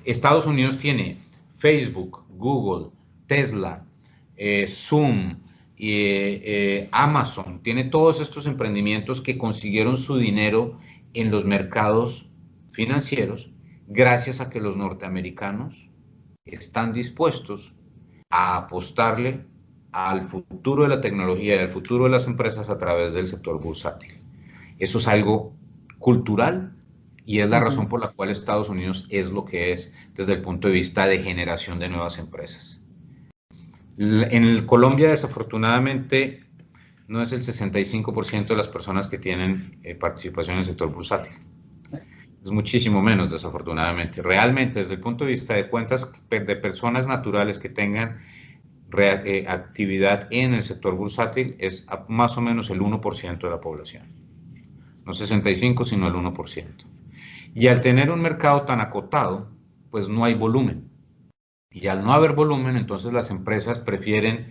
Estados Unidos tiene Facebook, Google, Tesla, Zoom, Amazon, tiene todos estos emprendimientos que consiguieron su dinero en los mercados financieros gracias a que los norteamericanos están dispuestos a apostarle al futuro de la tecnología y al futuro de las empresas a través del sector bursátil. Eso es algo cultural y es la razón por la cual Estados Unidos es lo que es desde el punto de vista de generación de nuevas empresas. En Colombia, desafortunadamente, no es el 65% de las personas que tienen participación en el sector bursátil. Es muchísimo menos, desafortunadamente. Realmente, desde el punto de vista de cuentas de personas naturales que tengan actividad en el sector bursátil, es más o menos el 1% de la población. No 65, sino el 1%. Y al tener un mercado tan acotado, pues no hay volumen. Y al no haber volumen, entonces las empresas prefieren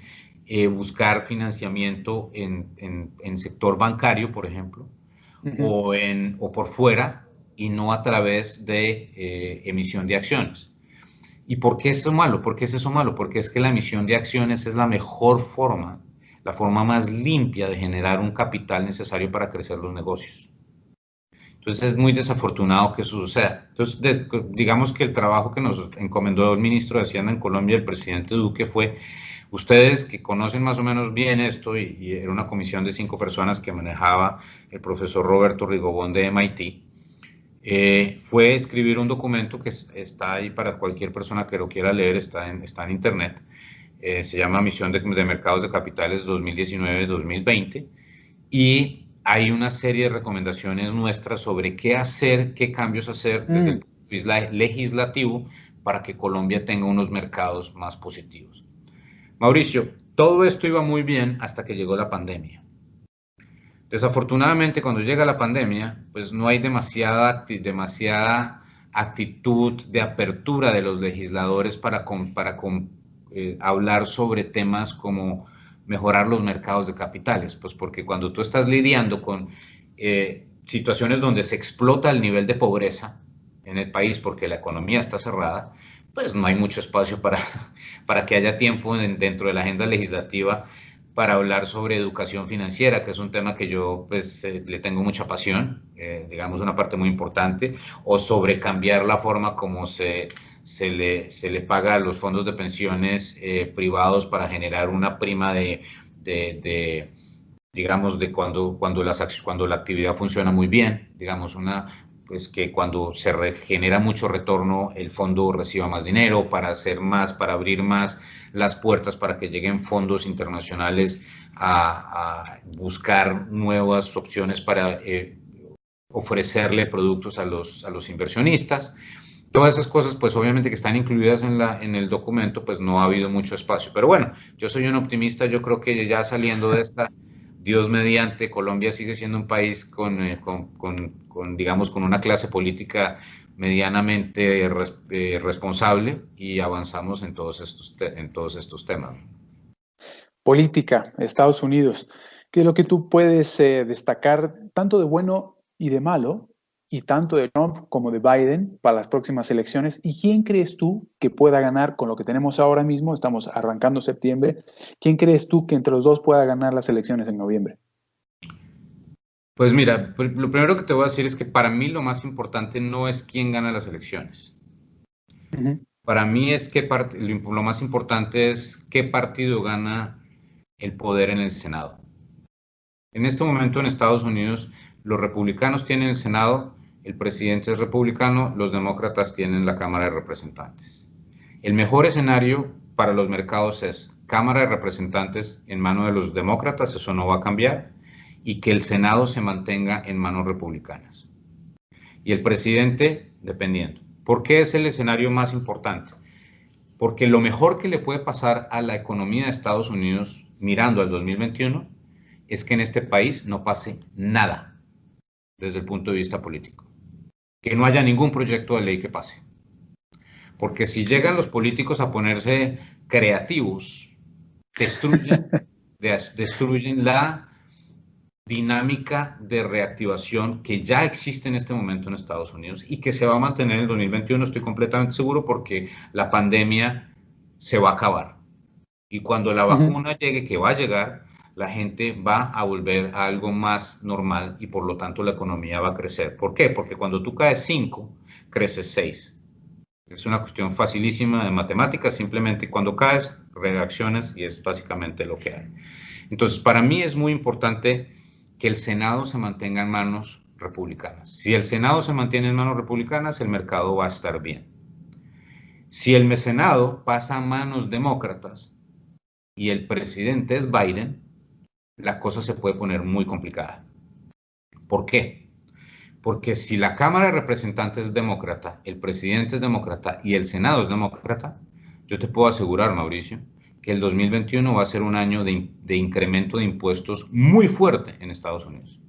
buscar financiamiento en sector bancario, por ejemplo, o por fuera, y no a través de emisión de acciones. ¿Y por qué es eso malo? ¿Por qué es eso malo? Porque es que la emisión de acciones es la mejor forma, la forma más limpia de generar un capital necesario para crecer los negocios. Entonces es muy desafortunado que eso suceda. Entonces, digamos que el trabajo que nos encomendó el ministro de Hacienda en Colombia, el presidente Duque, fue, ustedes que conocen más o menos bien esto, y era una comisión de 5 personas que manejaba el profesor Roberto Rigobón de MIT, fue escribir un documento que está ahí para cualquier persona que lo quiera leer, está en internet, se llama Misión de Mercados de Capitales 2019-2020, y hay una serie de recomendaciones nuestras sobre qué hacer, qué cambios hacer desde el punto de vista legislativo para que Colombia tenga unos mercados más positivos. Mauricio, todo esto iba muy bien hasta que llegó la pandemia. Desafortunadamente, cuando llega la pandemia, pues no hay demasiada actitud de apertura de los legisladores para hablar sobre temas como mejorar los mercados de capitales, pues porque cuando tú estás lidiando con situaciones donde se explota el nivel de pobreza en el país porque la economía está cerrada, pues no hay mucho espacio para que haya tiempo dentro de la agenda legislativa para hablar sobre educación financiera, que es un tema que yo pues le tengo mucha pasión, digamos una parte muy importante, o sobre cambiar la forma como se le paga a los fondos de pensiones privados para generar una prima digamos, de cuando la actividad funciona muy bien, digamos, pues que cuando se genera mucho retorno, el fondo reciba más dinero para hacer más, para abrir más las puertas para que lleguen fondos internacionales a buscar nuevas opciones para ofrecerle productos a los inversionistas. Todas esas cosas, pues obviamente que están incluidas en el documento, pues no ha habido mucho espacio. Pero bueno, yo soy un optimista, yo creo que ya saliendo de esta, Dios mediante, Colombia sigue siendo un país digamos, con una clase política medianamente responsable y avanzamos en todos estos temas. Política, Estados Unidos. ¿Qué es lo que tú puedes destacar tanto de bueno y de malo, y tanto de Trump como de Biden para las próximas elecciones? ¿Y quién crees tú que pueda ganar con lo que tenemos ahora mismo? Estamos arrancando septiembre. ¿Quién crees tú que entre los dos pueda ganar las elecciones en noviembre? Pues mira, lo primero que te voy a decir es que para mí lo más importante no es quién gana las elecciones. Para mí es lo más importante es qué partido gana el poder en el Senado. En este momento en Estados Unidos, los republicanos tienen el Senado, el presidente es republicano, los demócratas tienen la Cámara de Representantes. El mejor escenario para los mercados es Cámara de Representantes en manos de los demócratas, eso no va a cambiar, y que el Senado se mantenga en manos republicanas. Y el presidente, dependiendo. ¿Por qué es el escenario más importante? Porque lo mejor que le puede pasar a la economía de Estados Unidos mirando al 2021 es que en este país no pase nada desde el punto de vista político. Que no haya ningún proyecto de ley que pase. Porque si llegan los políticos a ponerse creativos, destruyen la dinámica de reactivación que ya existe en este momento en Estados Unidos y que se va a mantener en el 2021, estoy completamente seguro, porque la pandemia se va a acabar. Y cuando la vacuna llegue, que va a llegar, la gente va a volver a algo más normal y por lo tanto la economía va a crecer. ¿Por qué? Porque cuando tú caes 5, creces 6. Es una cuestión facilísima de matemáticas, simplemente cuando caes, reaccionas y es básicamente lo que hay. Entonces, para mí es muy importante que el Senado se mantenga en manos republicanas. Si el Senado se mantiene en manos republicanas, el mercado va a estar bien. Si el Senado pasa a manos demócratas y el presidente es Biden, la cosa se puede poner muy complicada. ¿Por qué? Porque si la Cámara de Representantes es demócrata, el presidente es demócrata y el Senado es demócrata, yo te puedo asegurar, Mauricio, que el 2021 va a ser un año de incremento de impuestos muy fuerte en Estados Unidos.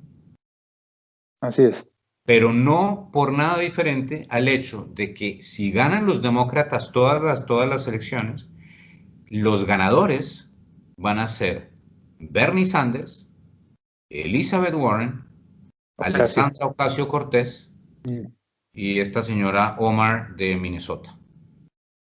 Así es. Pero no por nada diferente al hecho de que si ganan los demócratas todas las elecciones, los ganadores van a ser Bernie Sanders, Elizabeth Warren, Alexandra Ocasio-Cortez y esta señora Omar de Minnesota,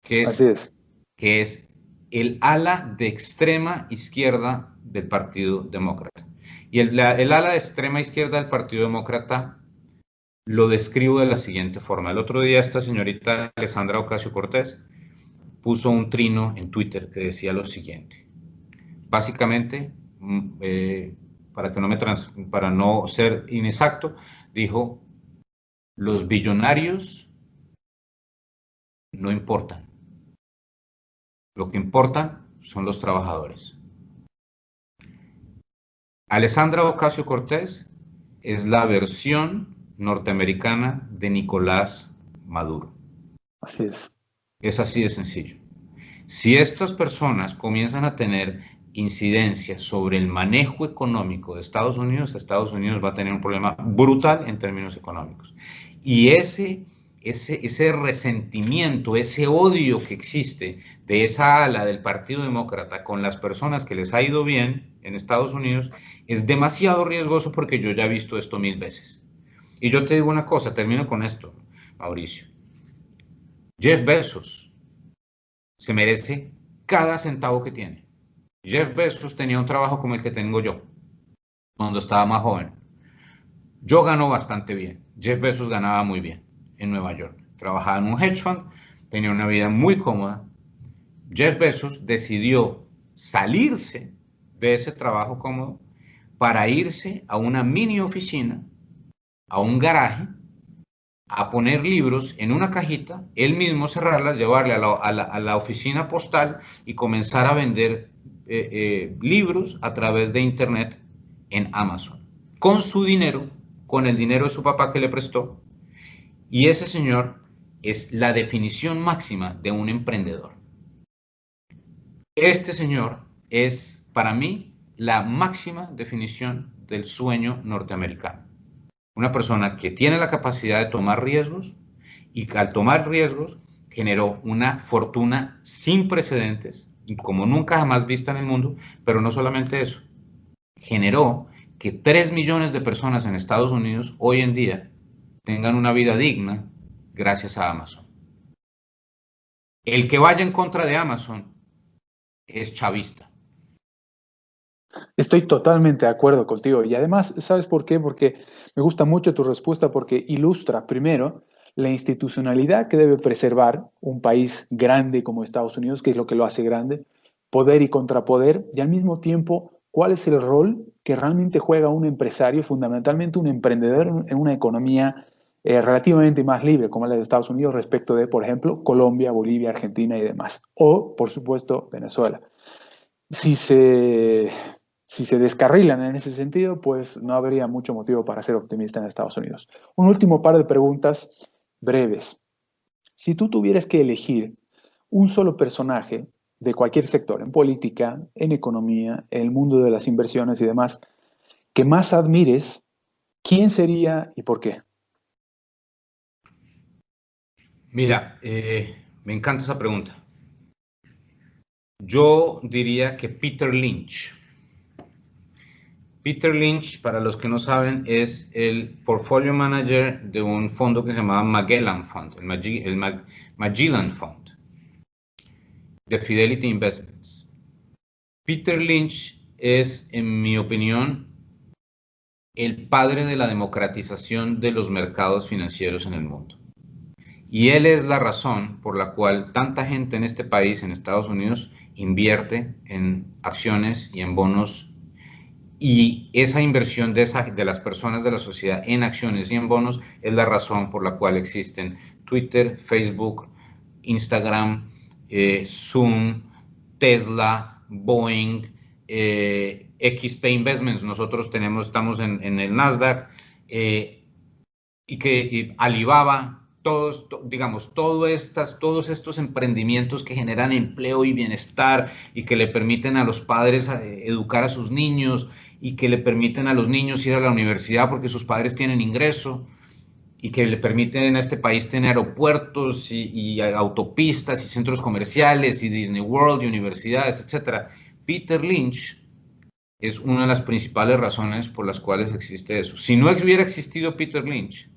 que es el ala de extrema izquierda del Partido Demócrata. Y el ala de extrema izquierda del Partido Demócrata lo describo de la siguiente forma. El otro día esta señorita Alexandra Ocasio-Cortez puso un trino en Twitter que decía lo siguiente. Básicamente, para no ser inexacto, dijo: los billonarios no importan. Lo que importan son los trabajadores. Alexandra Ocasio-Cortez es la versión norteamericana de Nicolás Maduro. Así es. Es así de sencillo. Si estas personas comienzan a tener incidencia sobre el manejo económico de Estados Unidos va a tener un problema brutal en términos económicos. Y ese resentimiento, ese odio que existe de esa ala del Partido Demócrata con las personas que les ha ido bien en Estados Unidos es demasiado riesgoso, porque yo ya he visto esto 1000 veces. Y yo te digo una cosa, termino con esto, Mauricio. Jeff Bezos se merece cada centavo que tiene. Jeff Bezos tenía un trabajo como el que tengo yo cuando estaba más joven. Yo gano bastante bien. Jeff Bezos ganaba muy bien en Nueva York. Trabajaba en un hedge fund, tenía una vida muy cómoda. Jeff Bezos decidió salirse de ese trabajo cómodo para irse a una mini oficina, a un garaje, a poner libros en una cajita, él mismo cerrarlas, llevarle a la oficina postal y comenzar a vender libros a través de internet en Amazon, con su dinero, con el dinero de su papá que le prestó. Y ese señor es la definición máxima de un emprendedor. Este señor es, para mí, la máxima definición del sueño norteamericano. Una persona que tiene la capacidad de tomar riesgos, y que al tomar riesgos generó una fortuna sin precedentes, como nunca jamás vista en el mundo. Pero no solamente eso, generó que 3 millones de personas en Estados Unidos hoy en día tengan una vida digna gracias a Amazon. El que vaya en contra de Amazon es chavista. Estoy totalmente de acuerdo contigo. Y además, ¿sabes por qué? Porque me gusta mucho tu respuesta, porque ilustra, primero, la institucionalidad que debe preservar un país grande como Estados Unidos, que es lo que lo hace grande, poder y contrapoder, y al mismo tiempo, cuál es el rol que realmente juega un empresario, fundamentalmente un emprendedor en una economía relativamente más libre, como la de Estados Unidos, respecto de, por ejemplo, Colombia, Bolivia, Argentina y demás. O, por supuesto, Venezuela. Si se, si se descarrilan en ese sentido, pues no habría mucho motivo para ser optimista en Estados Unidos. Un último par de preguntas breves. Si tú tuvieras que elegir un solo personaje de cualquier sector, en política, en economía, en el mundo de las inversiones y demás, que más admires, ¿quién sería y por qué? Mira, me encanta esa pregunta. Yo diría que Peter Lynch. Peter Lynch, para los que no saben, es el portfolio manager de un fondo que se llamaba Magellan Fund, el Magellan Fund, de Fidelity Investments. Peter Lynch es, en mi opinión, el padre de la democratización de los mercados financieros en el mundo. Y él es la razón por la cual tanta gente en este país, en Estados Unidos, invierte en acciones y en bonos. Y esa inversión de las personas de la sociedad en acciones y en bonos es la razón por la cual existen Twitter, Facebook, Instagram, Zoom, Tesla, Boeing, XP Investments. Nosotros estamos en el Nasdaq, y Alibaba. Digamos, todos estos emprendimientos que generan empleo y bienestar, y que le permiten a los padres educar a sus niños, y que le permiten a los niños ir a la universidad porque sus padres tienen ingreso, y que le permiten a este país tener aeropuertos y autopistas y centros comerciales y Disney World y universidades, etc. Peter Lynch es una de las principales razones por las cuales existe eso. Si no hubiera existido Peter Lynch,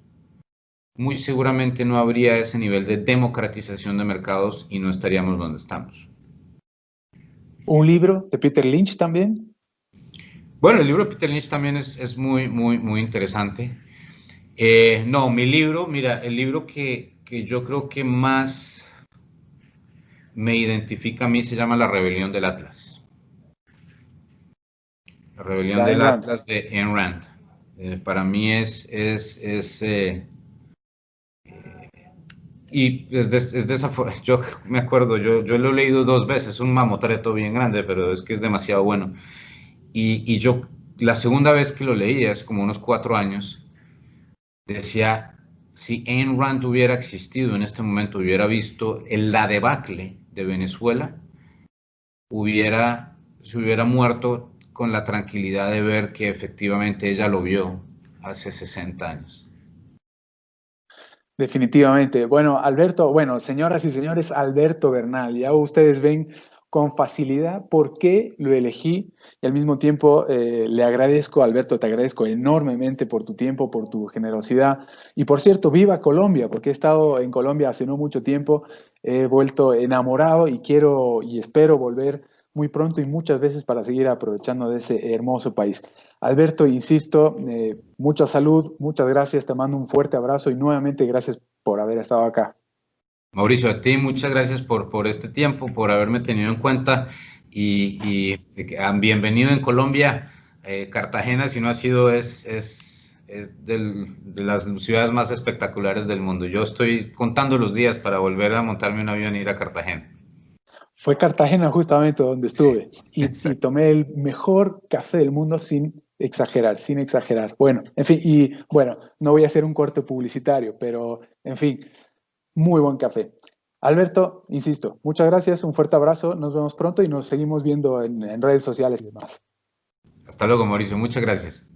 muy seguramente no habría ese nivel de democratización de mercados y no estaríamos donde estamos. ¿Un libro de Peter Lynch también? Bueno, el libro de Peter Lynch también es muy, muy, muy interesante. No, mi libro, mira, el libro que yo creo que más me identifica a mí se llama La Rebelión del Atlas. La Rebelión del Atlas de Ayn Rand. Para mí y yo me acuerdo, yo lo he leído 2 veces, un mamotreto bien grande, pero es que es demasiado bueno. Y yo, la segunda vez que lo leí, hace como unos 4 años, decía, si Ayn Rand hubiera existido en este momento, hubiera visto la debacle de Venezuela, se hubiera muerto con la tranquilidad de ver que efectivamente ella lo vio hace 60 años. Definitivamente. Bueno, Alberto, bueno, señoras y señores, Alberto Bernal, ya ustedes ven con facilidad por qué lo elegí y al mismo tiempo le agradezco, Alberto, te agradezco enormemente por tu tiempo, por tu generosidad y por cierto, viva Colombia, porque he estado en Colombia hace no mucho tiempo, he vuelto enamorado y quiero y espero volver muy pronto y muchas veces para seguir aprovechando de ese hermoso país. Alberto, insisto, mucha salud, muchas gracias, te mando un fuerte abrazo y nuevamente gracias por haber estado acá. Mauricio, a ti muchas gracias por este tiempo, por haberme tenido en cuenta y bienvenido en Colombia. Cartagena, si no ha sido, es de las ciudades más espectaculares del mundo. Yo estoy contando los días para volver a montarme un avión e ir a Cartagena. Fue Cartagena justamente donde estuve y tomé el mejor café del mundo sin exagerar, sin exagerar. Bueno, en fin, y bueno, no voy a hacer un corte publicitario, pero en fin, muy buen café. Alberto, insisto, muchas gracias, un fuerte abrazo, nos vemos pronto y nos seguimos viendo en redes sociales y demás. Hasta luego, Mauricio, muchas gracias.